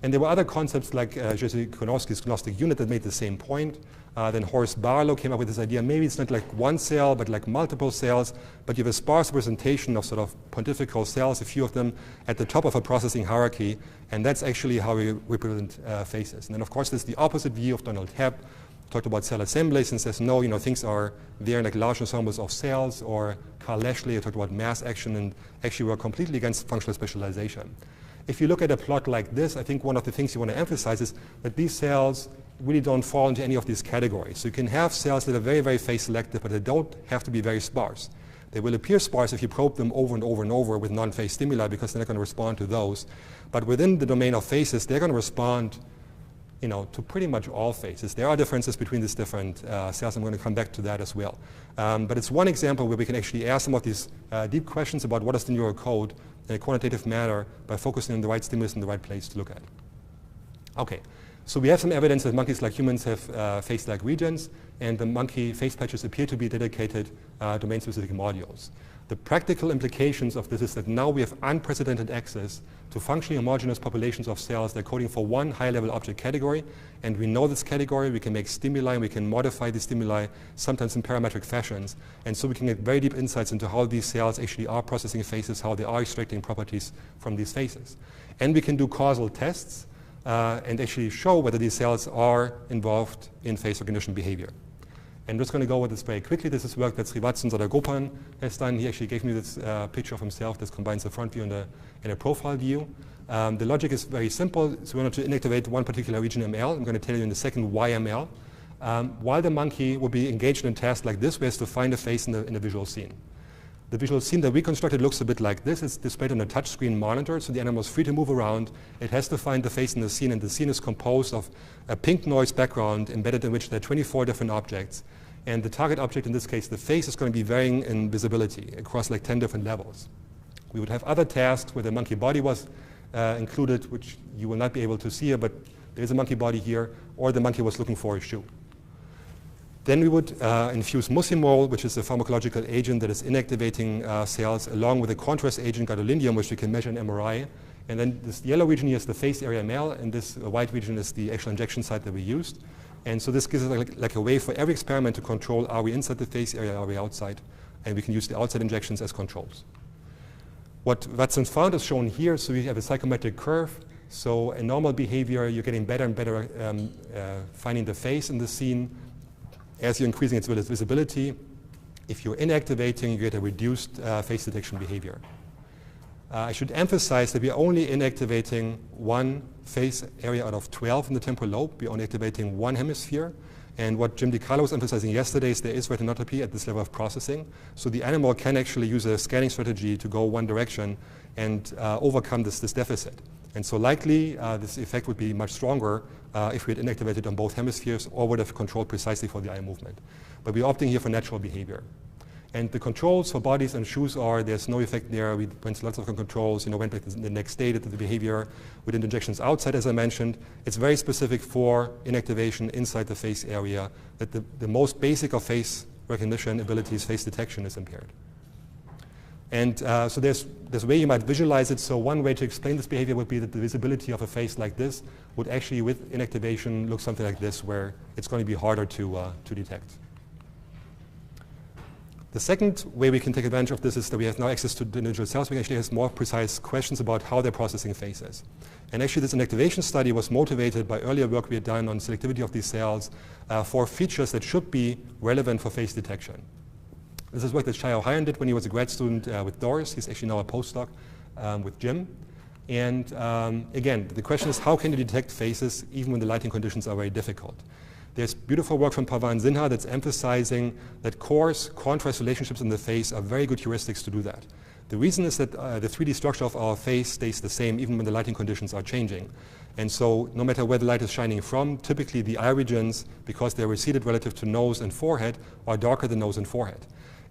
And there were other concepts like Jerzy Konowski's gnostic unit that made the same point. Then Horst Barlow came up with this idea, maybe it's not like one cell, but like multiple cells, but you have a sparse representation of sort of pontifical cells, a few of them at the top of a processing hierarchy, and that's actually how we represent phases. And then of course there's the opposite view of Donald Hebb, talked about cell assemblies and says, no, things are there in like large ensembles of cells, or Carl Lashley talked about mass action, and actually we're completely against functional specialization. If you look at a plot like this, I think one of the things you want to emphasize is that these cells really don't fall into any of these categories. So you can have cells that are very, very phase selective, but they don't have to be very sparse. They will appear sparse if you probe them over and over and over with non-phase stimuli, because they're not going to respond to those. But within the domain of phases, they're going to respond to pretty much all phases. There are differences between these different cells. I'm going to come back to that as well. But it's one example where we can actually ask some of these deep questions about what is the neural code in a quantitative manner by focusing on the right stimulus in the right place to look at. Okay, so we have some evidence that monkeys like humans have phase-like regions, and the monkey phase patches appear to be dedicated domain-specific modules. The practical implications of this is that now we have unprecedented access to functionally homogeneous populations of cells that are coding for one high-level object category, and we know this category, we can make stimuli, and we can modify the stimuli, sometimes in parametric fashions, and so we can get very deep insights into how these cells actually are processing phases, how they are extracting properties from these phases. And we can do causal tests and actually show whether these cells are involved in phase recognition behavior. And I'm just going to go over this very quickly. This is work that Srivatsan Sadagopan has done. He actually gave me this picture of himself. This combines the front view and a profile view. The logic is very simple. So we want to inactivate one particular region ML. I'm going to tell you in a second why ML. While the monkey will be engaged in a task like this, where it has to find a face in the visual scene. The visual scene that we constructed looks a bit like this. It's displayed on a touchscreen monitor, so the animal is free to move around. It has to find the face in the scene, and the scene is composed of a pink noise background embedded in which there are 24 different objects. And the target object, in this case, the face, is going to be varying in visibility across like 10 different levels. We would have other tasks where the monkey body was included, which you will not be able to see here, but there is a monkey body here, or the monkey was looking for a shoe. Then we would infuse Mucimol, which is a pharmacological agent that is inactivating cells, along with a contrast agent, gadolinium, which we can measure in MRI. And then this yellow region here is the phase area ML, and this white region is the actual injection site that we used. And so this gives us like a way for every experiment to control, are we inside the phase area, are we outside? And we can use the outside injections as controls. What Watson found is shown here. So we have a psychometric curve. So in normal behavior, you're getting better and better finding the face in the scene as you're increasing its visibility. If you're inactivating, you get a reduced face detection behavior. I should emphasize that we are only inactivating one phase area out of 12 in the temporal lobe. We are only activating one hemisphere. And what Jim DiCarlo was emphasizing yesterday is there is retinotropy at this level of processing. So the animal can actually use a scanning strategy to go one direction and overcome this deficit. And so likely this effect would be much stronger if we had inactivated on both hemispheres or would have controlled precisely for the eye movement. But we're opting here for natural behavior. And the controls for bodies and shoes are, there's no effect there. We went to lots of controls, went back to the next day to the behavior. We did injections outside, as I mentioned. It's very specific for inactivation inside the face area, that the most basic of face recognition abilities, face detection, is impaired. And so there's a way you might visualize it. So one way to explain this behavior would be that the visibility of a face like this would actually, with inactivation, look something like this, where it's going to be harder to detect. The second way we can take advantage of this is that we have now access to the individual cells. We can actually ask more precise questions about how they're processing phases. And actually this inactivation study was motivated by earlier work we had done on selectivity of these cells for features that should be relevant for phase detection. This is work that Shai Ohayon did when he was a grad student with Doris. He's actually now a postdoc with Jim. And again, the question is, how can you detect phases even when the lighting conditions are very difficult? There's beautiful work from Pawan Sinha that's emphasizing that coarse contrast relationships in the face are very good heuristics to do that. The reason is that the 3D structure of our face stays the same even when the lighting conditions are changing. And so no matter where the light is shining from, typically the eye regions, because they're receded relative to nose and forehead, are darker than nose and forehead.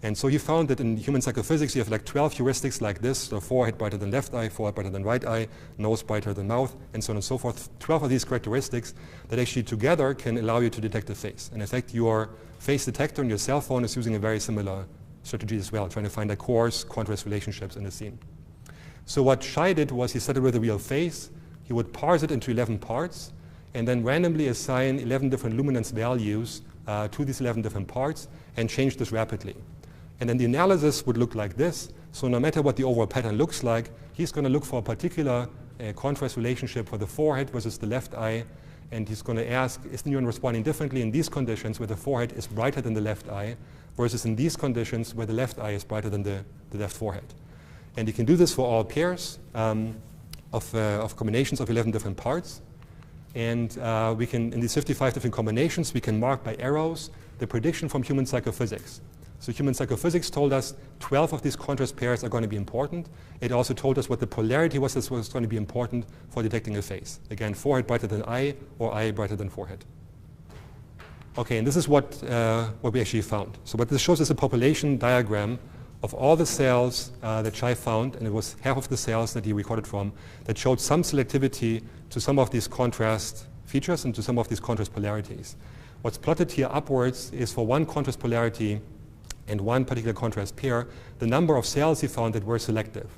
And so he found that in human psychophysics, you have like 12 heuristics like this, so forehead brighter than left eye, forehead brighter than right eye, nose brighter than mouth, and so on and so forth. 12 of these characteristics that actually together can allow you to detect a face. And in fact, your face detector on your cell phone is using a very similar strategy as well, trying to find like coarse contrast relationships in the scene. So what Shai did was he started with a real face. He would parse it into 11 parts, and then randomly assign 11 different luminance values to these 11 different parts, and change this rapidly. And then the analysis would look like this. So no matter what the overall pattern looks like, he's going to look for a particular contrast relationship for the forehead versus the left eye. And he's going to ask, is the neuron responding differently in these conditions where the forehead is brighter than the left eye versus in these conditions where the left eye is brighter than the left forehead? And you can do this for all pairs of combinations of 11 different parts. And we can, in these 55 different combinations, we can mark by arrows the prediction from human psychophysics. So human psychophysics told us 12 of these contrast pairs are going to be important. It also told us what the polarity was that was going to be important for detecting a face. Again, forehead brighter than eye, or eye brighter than forehead. Okay, and this is what we actually found. So what this shows is a population diagram of all the cells that Shai found, and it was half of the cells that he recorded from, that showed some selectivity to some of these contrast features and to some of these contrast polarities. What's plotted here upwards is for one contrast polarity, and one particular contrast pair, the number of cells he found that were selective.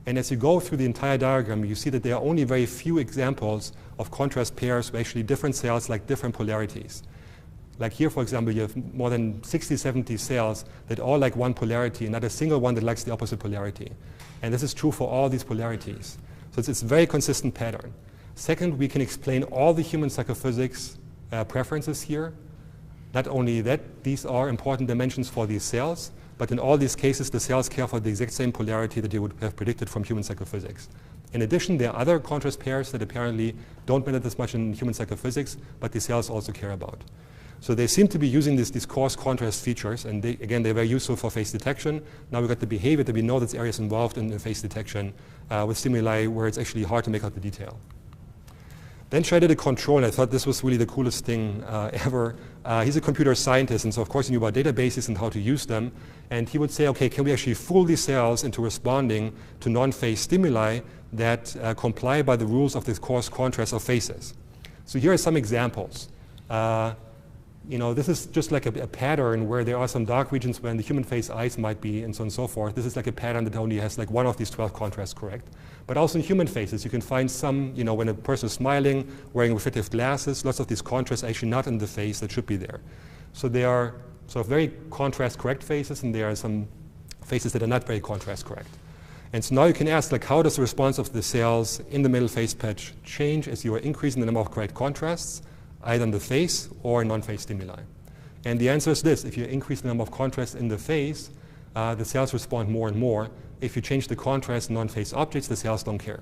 And as you go through the entire diagram, you see that there are only very few examples of contrast pairs where actually different cells like different polarities. Like here, for example, you have more than 60, 70 cells that all like one polarity and not a single one that likes the opposite polarity. And this is true for all these polarities. So it's a very consistent pattern. Second, we can explain all the human psychophysics preferences here. Not only that, these are important dimensions for these cells, but in all these cases, the cells care for the exact same polarity that you would have predicted from human psychophysics. In addition, there are other contrast pairs that apparently don't matter as much in human psychophysics, but the cells also care about. So they seem to be using these coarse contrast features, and again, they're very useful for face detection. Now we've got the behavior that we know that's areas involved in face detection with stimuli where it's actually hard to make out the detail. Then Shai did a control, and I thought this was really the coolest thing ever. He's a computer scientist, and so of course he knew about databases and how to use them. And he would say, okay, can we actually fool these cells into responding to non-phase stimuli that comply by the rules of this coarse contrast of phases? So here are some examples. This is just like a pattern where there are some dark regions when the human face eyes might be, and so on and so forth. This is like a pattern that only has like one of these 12 contrasts correct. But also in human faces, you can find some, when a person is smiling, wearing reflective glasses, lots of these contrasts are actually not in the face that should be there. So there are sort of very contrast correct faces, and there are some faces that are not very contrast correct. And so now you can ask, like, how does the response of the cells in the middle face patch change as you are increasing the number of correct contrasts, either in the face or in non-phase stimuli? And the answer is this: if you increase the number of contrasts in the face, the cells respond more and more. If you change the contrast in non-phase objects, the cells don't care.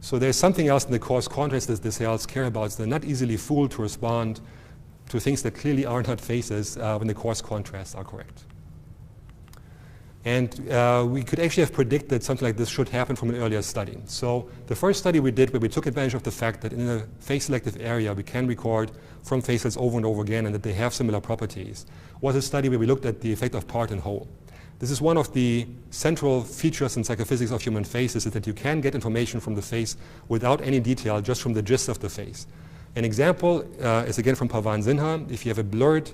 So there's something else in the coarse contrast that the cells care about. So they're not easily fooled to respond to things that clearly are not phases when the coarse contrasts are correct. And we could actually have predicted something like this should happen from an earlier study. So the first study we did, where we took advantage of the fact that in a phase-selective area we can record from phases over and over again and that they have similar properties, was a study where we looked at the effect of part and whole. This is one of the central features in psychophysics of human faces, is that you can get information from the face without any detail, just from the gist of the face. An example is again from Pavan Sinha. If you have a blurred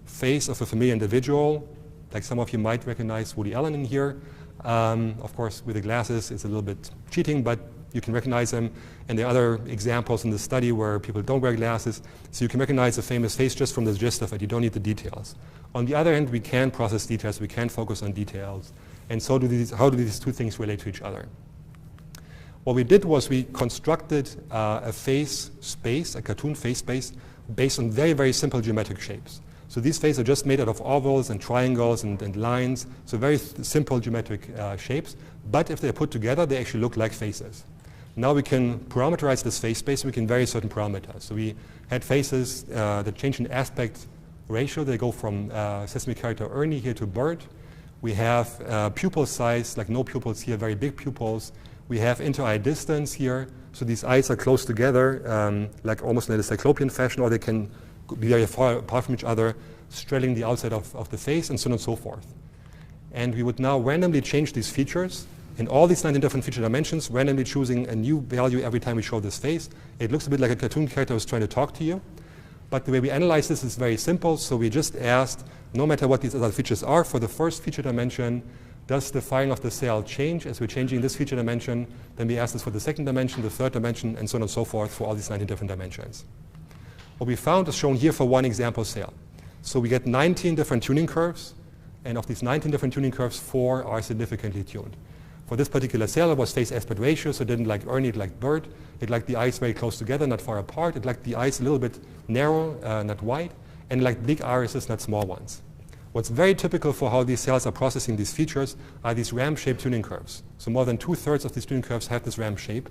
face of a familiar individual, like some of you might recognize Woody Allen in here. Of course, with the glasses, it's a little bit cheating, but you can recognize him. And there are other examples in the study where people don't wear glasses. So you can recognize a famous face just from the gist of it. You don't need the details. On the other hand, we can process details. We can focus on details. And so how do these two things relate to each other? What we did was we constructed a face space, a cartoon face space, based on very, very simple geometric shapes. So these faces are just made out of ovals and triangles and lines, so very simple geometric shapes. But if they're put together, they actually look like faces. Now we can parameterize this face space, we can vary certain parameters. So we had faces that change in aspect ratio. They go from Sesame character Ernie here to Bert. We have pupil size, like no pupils here, very big pupils. We have inter-eye distance here. So these eyes are close together, like almost in a cyclopean fashion, or they can be very far apart from each other, straddling the outside of the face, and so on and so forth. And we would now randomly change these features in all these 19 different feature dimensions, randomly choosing a new value every time we show this face. It looks a bit like a cartoon character who's trying to talk to you. But the way we analyze this is very simple. So we just asked, no matter what these other features are, for the first feature dimension, does the firing of the cell change as we're changing this feature dimension? Then we asked this for the second dimension, the third dimension, and so on and so forth for all these 19 different dimensions. What we found is shown here for one example cell. So we get 19 different tuning curves, and of these 19 different tuning curves, 4 are significantly tuned. For this particular cell, it was face aspect ratio, so it didn't like Ernie, it liked Bert. It liked the eyes very close together, not far apart. It liked the eyes a little bit narrow, not wide, and it liked big irises, not small ones. What's very typical for how these cells are processing these features are these ramp-shaped tuning curves. So more than 2/3 of these tuning curves have this ramp shape,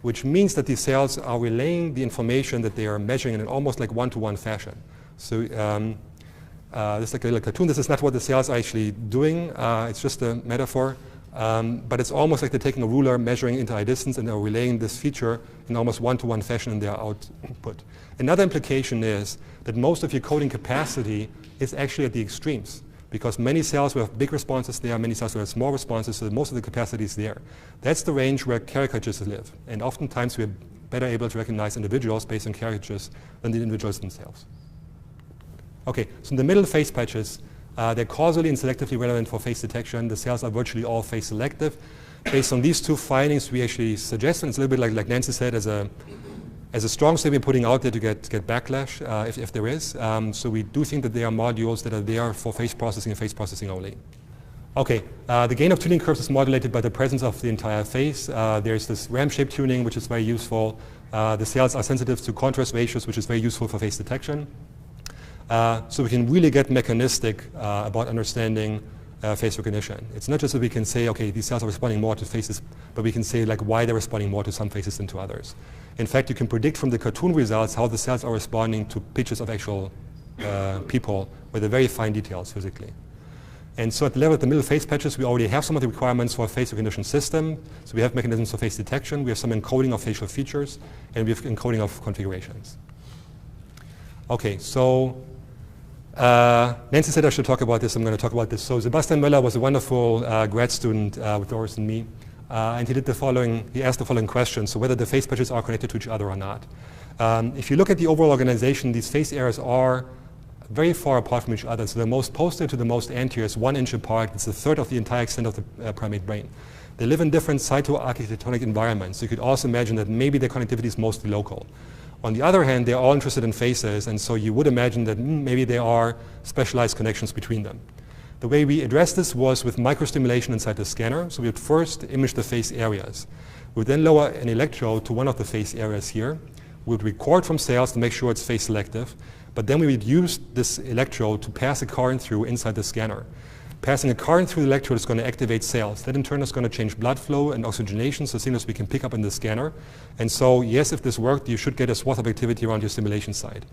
which means that these cells are relaying the information that they are measuring in an almost like one-to-one fashion. So this is like a little cartoon. This is not what the cells are actually doing. It's just a metaphor. But it's almost like they're taking a ruler, measuring inter-eye distance, and they're relaying this feature in almost one-to-one fashion in their output. Another implication is that most of your coding capacity is actually at the extremes, because many cells will have big responses there, many cells will have small responses, so most of the capacity is there. That's the range where caricatures live, and oftentimes we're better able to recognize individuals based on caricatures than the individuals themselves. Okay, so in the middle face patches, They're causally and selectively relevant for face detection. The cells are virtually all face selective. Based on these two findings, we actually suggest, and it's a little bit like Nancy said, as a strong statement putting out there to get backlash if there is. So we do think that there are modules that are there for face processing and face processing only. Okay, the gain of tuning curves is modulated by the presence of the entire face. There's this ramp-shape tuning, which is very useful. The cells are sensitive to contrast ratios, which is very useful for face detection. So we can really get mechanistic about understanding face recognition. It's not just that we can say, okay, these cells are responding more to faces, but we can say like why they're responding more to some faces than to others. In fact, you can predict from the cartoon results how the cells are responding to pictures of actual people with the very fine details physically. And so at the level of the middle face patches, we already have some of the requirements for a face recognition system. So we have mechanisms for face detection, we have some encoding of facial features, and we have encoding of configurations. Okay, so Nancy said I should talk about this. I'm going to talk about this. So Sebastian Möller was a wonderful grad student with Doris and me. And he did the following, he asked the following question, so whether the face patches are connected to each other or not. If you look at the overall organization, these face areas are very far apart from each other. So the most posterior to the most anterior is 1 inch apart. It's a third of the entire extent of the primate brain. They live in different cytoarchitectonic environments. So you could also imagine that maybe their connectivity is mostly local. On the other hand, they're all interested in faces, and so you would imagine that maybe there are specialized connections between them. The way we addressed this was with microstimulation inside the scanner. So we would first image the face areas. We would then lower an electrode to one of the face areas here. We would record from cells to make sure it's face selective. But then we would use this electrode to pass a current through inside the scanner. Passing a current through the electrode is going to activate cells. That in turn is going to change blood flow and oxygenation, so signals we can pick up in the scanner. And so, yes, if this worked, you should get a swath of activity around your stimulation site.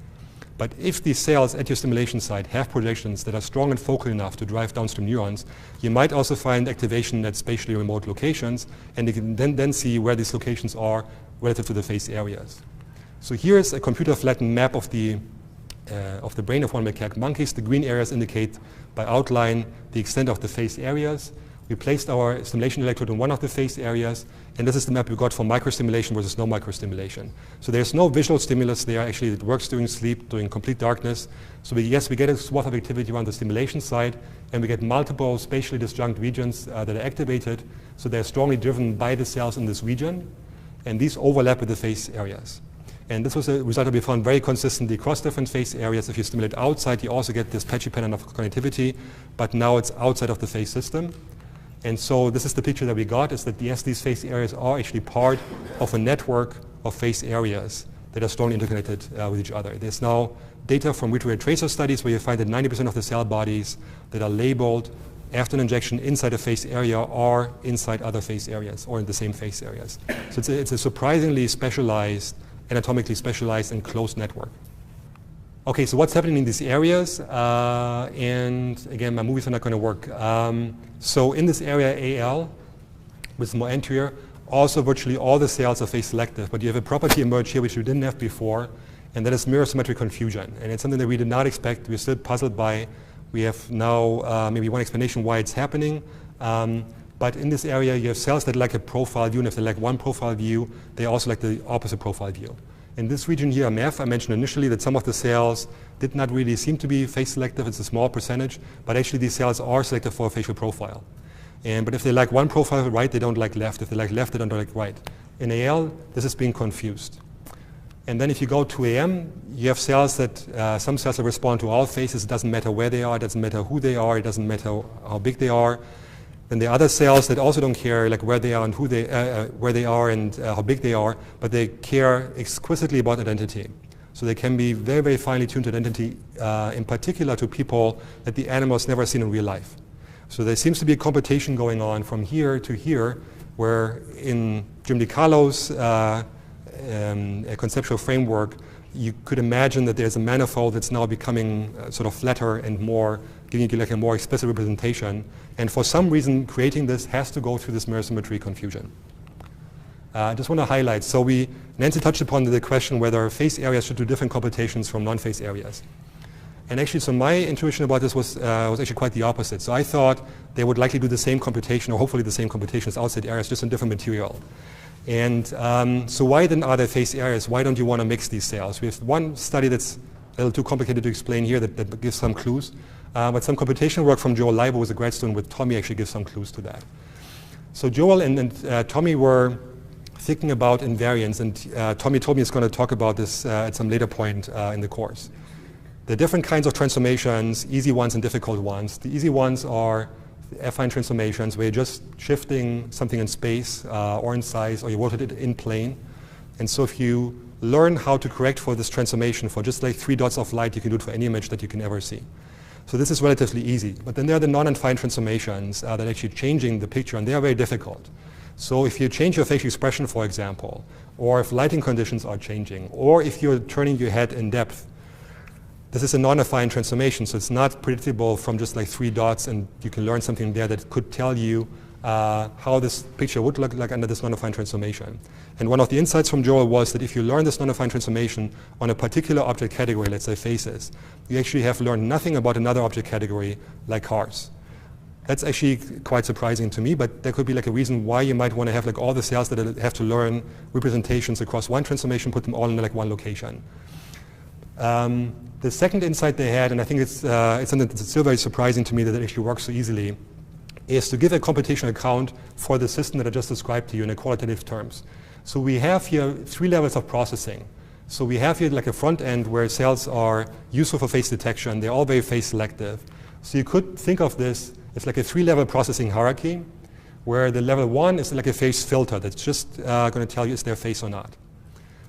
But if these cells at your stimulation site have projections that are strong and focal enough to drive downstream neurons, you might also find activation at spatially remote locations, and you can then see where these locations are relative to the face areas. So here's a computer flattened map of the brain of one macaque monkeys. The green areas indicate by outline the extent of the face areas. We placed our stimulation electrode in one of the face areas, and this is the map we got for microstimulation versus no microstimulation. So there's no visual stimulus there. Actually, it works during sleep, during complete darkness. So we get a swath of activity around the stimulation site, and we get multiple spatially disjunct regions that are activated. So they're strongly driven by the cells in this region, and these overlap with the face areas. And this was a result that we found very consistently across different face areas. If you stimulate outside, you also get this patchy pattern of connectivity, but now it's outside of the face system. And so this is the picture that we got, is that yes, these face areas are actually part of a network of face areas that are strongly interconnected with each other. There's now data from retrograde tracer studies where you find that 90% of the cell bodies that are labeled after an injection inside a face area are inside other face areas or in the same face areas. So it's a surprisingly specialized, anatomically specialized and closed network. Okay, so what's happening in these areas? And again, my movies are not going to work. So in this area AL, which is more anterior, also virtually all the cells are face selective, but you have a property emerge here which we didn't have before, and that is mirror symmetric confusion. And it's something that we did not expect. We're still puzzled by. We have now maybe one explanation why it's happening. But in this area, you have cells that like a profile view, and if they like one profile view, they also like the opposite profile view. In this region here, MEF, I mentioned initially that some of the cells did not really seem to be face selective. It's a small percentage, but actually these cells are selective for a facial profile. But if they like one profile right, they don't like left. If they like left, they don't like right. In AL, this is being confused. And then if you go to AM, you have cells that, some cells that respond to all faces. It doesn't matter where they are, it doesn't matter who they are, it doesn't matter how big they are. Then there are other cells that also don't care like where they are and where they are and how big they are, but they care exquisitely about identity. So they can be very, very finely tuned to identity, in particular to people that the animal's never seen in real life. So there seems to be a computation going on from here to here, where in Jim DiCarlo's conceptual framework, you could imagine that there's a manifold that's now becoming sort of flatter and more, giving you like a more explicit representation. And for some reason, creating this has to go through this mirror symmetry confusion. I just want to highlight, so Nancy touched upon the question whether face areas should do different computations from non-face areas. And actually, so my intuition about this was actually quite the opposite. So I thought they would likely do the same computation, or hopefully the same computation as outside areas, just in different material. And so why then are there face areas? Why don't you want to mix these cells? We have one study that's a little too complicated to explain here that gives some clues. But some computational work from Joel Leiber, who was a grad student with Tommy, actually gives some clues to that. So Joel and Tommy were thinking about invariance, and Tommy told me he's going to talk about this at some later point in the course. There are different kinds of transformations, easy ones and difficult ones. The easy ones are affine transformations, where you're just shifting something in space or in size, or you rotate it in plane. And so if you learn how to correct for this transformation for just like 3 dots of light, you can do it for any image that you can ever see. So this is relatively easy. But then there are the non-affine transformations that are actually changing the picture, and they are very difficult. So if you change your facial expression, for example, or if lighting conditions are changing, or if you're turning your head in depth, this is a non-affine transformation, so it's not predictable from just like 3 dots, and you can learn something there that could tell you how this picture would look like under this non-affine transformation. And one of the insights from Joel was that if you learn this non-affine transformation on a particular object category, let's say faces, you actually have learned nothing about another object category like cars. That's actually quite surprising to me, but there could be like a reason why you might want to have like all the cells that have to learn representations across one transformation, put them all in like one location. The second insight they had, and I think it's something that's still very surprising to me that it actually works so easily, is to give a computational account for the system that I just described to you in a qualitative terms. So we have here 3 levels of processing. So we have here like a front end where cells are useful for face detection. They're all very face selective. So you could think of this as like a 3-level processing hierarchy, where the level 1 is like a face filter that's just going to tell you is there a face or not.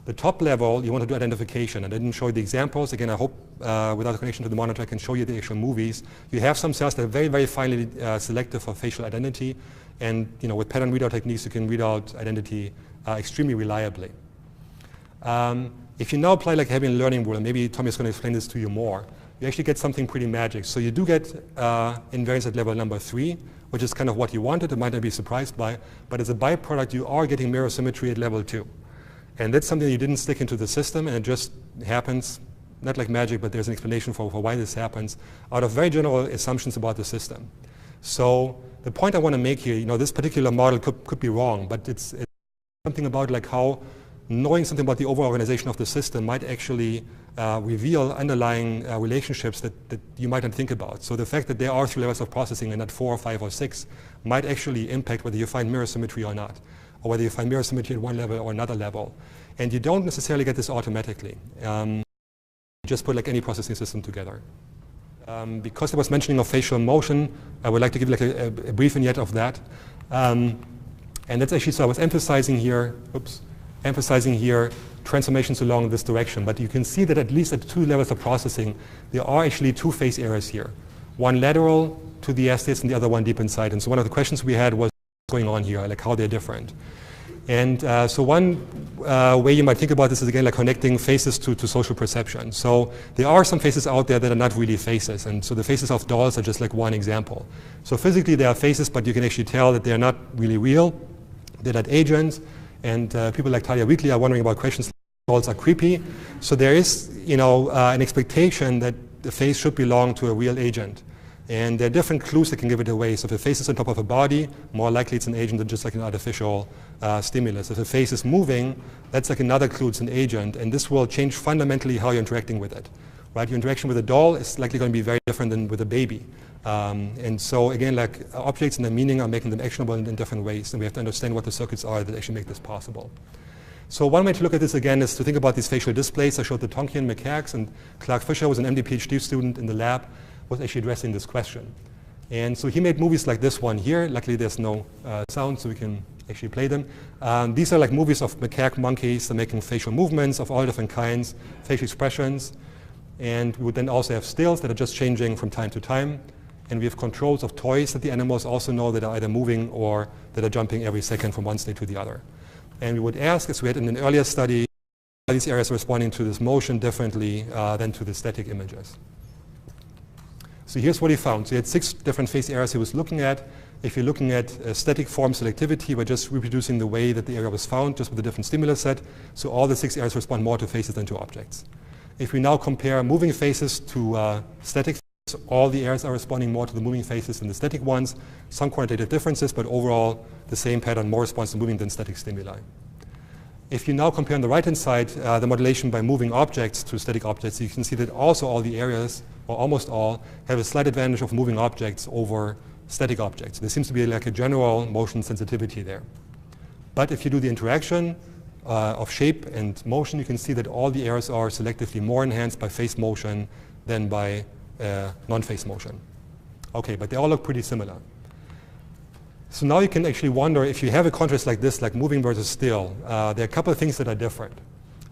The top level, you want to do identification. I didn't show you the examples. Again, I hope without a connection to the monitor, I can show you the actual movies. You have some cells that are very, very finely selective for facial identity. And with pattern readout techniques, you can read out identity extremely reliably. If you now apply like a Hebbian learning rule, and maybe Tommy is going to explain this to you more, you actually get something pretty magic. So you do get invariance at level number 3, which is kind of what you wanted. It might not be surprised by, but as a byproduct, you are getting mirror symmetry at level 2. And that's something you didn't stick into the system, and it just happens, not like magic, but there's an explanation for why this happens, out of very general assumptions about the system. So the point I want to make here, this particular model could be wrong, but it's something about like how knowing something about the overall organization of the system might actually reveal underlying relationships that you might not think about. So the fact that there are 3 levels of processing and not 4 or 5 or 6 might actually impact whether you find mirror symmetry or not, or whether you find mirror symmetry at one level or another level. And you don't necessarily get this automatically. Just put like any processing system together. Because there was mentioning of facial motion, I would like to give like a brief vignette of that. And that's actually, so I was emphasizing here transformations along this direction. But you can see that at least at 2 levels of processing, there are actually 2 phase areas here. One lateral to the estates and the other one deep inside. And so one of the questions we had was, going on here, like how they're different. And so one way you might think about this is again like connecting faces to social perception. So there are some faces out there that are not really faces, and so the faces of dolls are just like one example. So physically they are faces, but you can actually tell that they're not really real, they're not agents, and people like Talia Wheatley are wondering about questions like dolls are creepy. So there is an expectation that the face should belong to a real agent. And there are different clues that can give it away. So if a face is on top of a body, more likely it's an agent than just like an artificial stimulus. If a face is moving, that's like another clue, it's an agent. And this will change fundamentally how you're interacting with it. Right? Your interaction with a doll is likely going to be very different than with a baby. And so again, like objects and their meaning are making them actionable in different ways. And we have to understand what the circuits are that actually make this possible. So one way to look at this again is to think about these facial displays. I showed the Tonkean macaques, and Clark Fisher was an MD PhD student in the lab, was actually addressing this question. And so he made movies like this one here. Luckily there's no sound, so we can actually play them. These are like movies of macaque monkeys. They're making facial movements of all different kinds, facial expressions. And we would then also have stills that are just changing from time to time. And we have controls of toys that the animals also know that are either moving or that are jumping every second from one state to the other. And we would ask, as we had in an earlier study, are these areas responding to this motion differently than to the static images? So here's what he found. So he had 6 different phase areas he was looking at. If you're looking at static form selectivity, we're just reproducing the way that the area was found, just with a different stimulus set. So all the 6 areas respond more to faces than to objects. If we now compare moving faces to static faces, all the areas are responding more to the moving faces than the static ones. Some quantitative differences, but overall the same pattern, more response to moving than static stimuli. If you now compare on the right-hand side the modulation by moving objects to static objects, you can see that also all the areas, or almost all, have a slight advantage of moving objects over static objects. There seems to be like a general motion sensitivity there. But if you do the interaction of shape and motion, you can see that all the areas are selectively more enhanced by phase motion than by non-phase motion. Okay, but they all look pretty similar. So now you can actually wonder, if you have a contrast like this, like moving versus still, there are a couple of things that are different.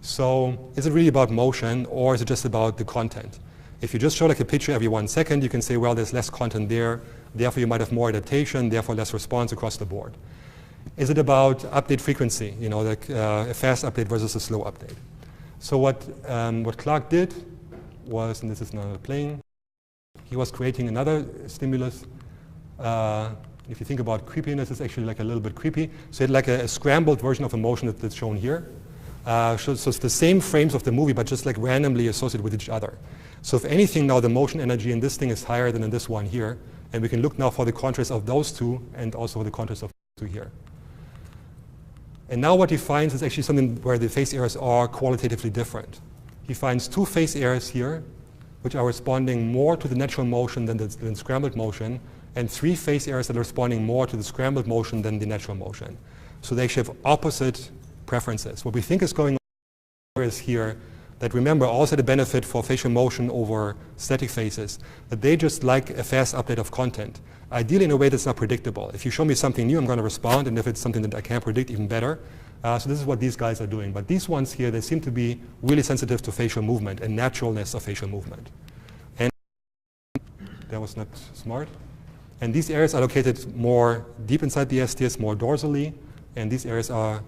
So is it really about motion, or is it just about the content? If you just show like a picture every 1 second, you can say, well, there's less content there, therefore you might have more adaptation, therefore less response across the board. Is it about update frequency, you know, like a fast update versus a slow update? So what Clark did was, and this is now playing, he was creating another stimulus. If you think about creepiness, it's actually like a little bit creepy. So it's like a scrambled version of a motion that's shown here. So it's the same frames of the movie, but just like randomly associated with each other. So if anything, now the motion energy in this thing is higher than in this one here. And we can look now for the contrast of those two and also the contrast of those two here. And now what he finds is actually something where the phase areas are qualitatively different. He finds 2 phase areas here, which are responding more to the natural motion than the scrambled motion, and 3 phase areas that are responding more to the scrambled motion than the natural motion. So they actually have opposite preferences. What we think is going on is here that, remember, also the benefit for facial motion over static phases, that they just like a fast update of content, ideally in a way that's not predictable. If you show me something new, I'm going to respond, and if it's something that I can't predict, even better. So this is what these guys are doing. But these ones here, they seem to be really sensitive to facial movement and naturalness of facial movement. And that was not smart. And these areas are located more deep inside the STS, more dorsally, and these areas are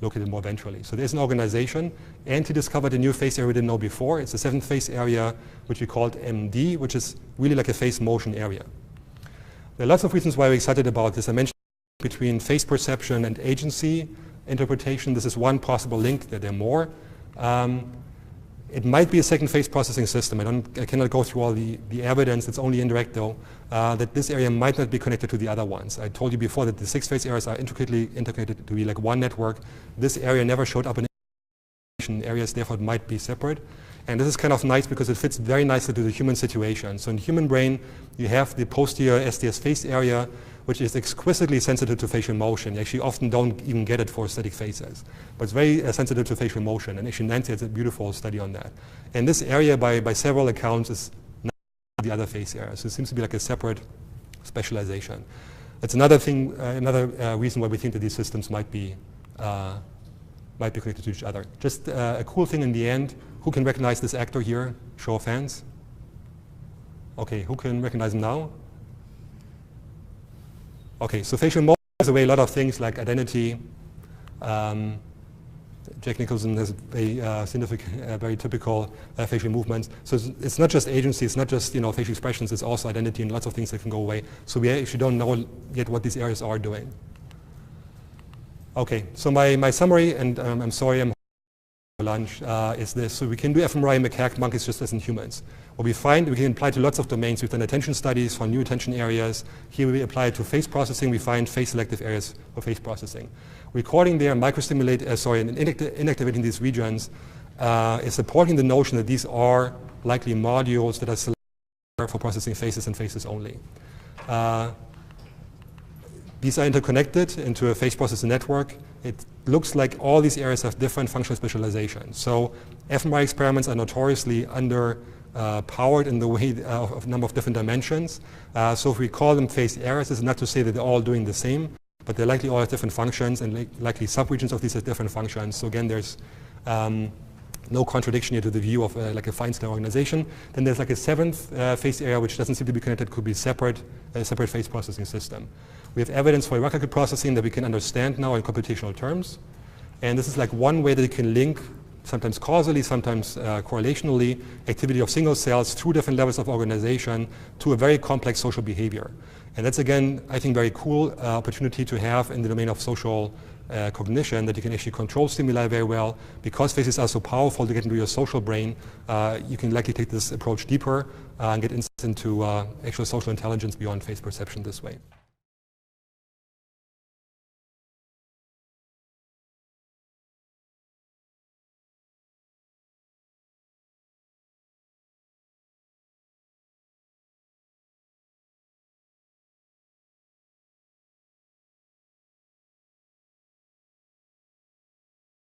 located more ventrally. So there's an organization, and he discovered a new phase area we didn't know before. It's the 7th phase area, which we called MD, which is really like a phase motion area. There are lots of reasons why we're excited about this. I mentioned between phase perception and agency interpretation. This is one possible link. There are more. It might be a second phase processing system. I cannot go through all the evidence. It's only indirect, though, that this area might not be connected to the other ones. I told you before that the 6 phase areas are intricately integrated to be like one network. This area never showed up in areas, therefore it might be separate. And this is kind of nice because it fits very nicely to the human situation. So in the human brain, you have the posterior STS phase area, which is exquisitely sensitive to facial motion. You actually often don't even get it for static phases. But it's very sensitive to facial motion. And actually Nancy has a beautiful study on that. And this area, by several accounts, is not the other phase area. So it seems to be like a separate specialization. That's another thing, another reason why we think that these systems might be connected to each other. Just a cool thing in the end, who can recognize this actor here? Show of hands. Okay, who can recognize him now? Okay, so facial motion is away a lot of things like identity. Jack Nicholson has a significant, very typical facial movements. So it's not just agency, it's not just facial expressions, it's also identity and lots of things that can go away. So we actually don't know yet what these areas are doing. Okay, so my summary, and I'm sorry I'm lunch, is this. So we can do fMRI in macaque monkeys just as in humans. What we find, we can apply to lots of domains. We've done attention studies for new attention areas. Here we apply it to phase processing. We find phase selective areas for phase processing. Recording there, and inactivating these regions is supporting the notion that these are likely modules that are selected for processing phases and phases only. These are interconnected into a phase processing network. It looks like all these areas have different functional specialization. So fMRI experiments are notoriously powered in the way of a number of different dimensions. So if we call them phase areas, it's not to say that they're all doing the same, but they likely all have different functions, and likely subregions of these have different functions. So again, there's no contradiction here to the view of like a Feinstein organization. Then there's like a 7th phase area which doesn't seem to be connected, could be a separate phase processing system. We have evidence for hierarchical processing that we can understand now in computational terms. And this is like one way that you can link, sometimes causally, sometimes correlationally, activity of single cells through different levels of organization to a very complex social behavior. And that's, again, I think, very cool opportunity to have in the domain of social cognition, that you can actually control stimuli very well. Because phases are so powerful to get into your social brain, you can likely take this approach deeper and get into actual social intelligence beyond phase perception this way.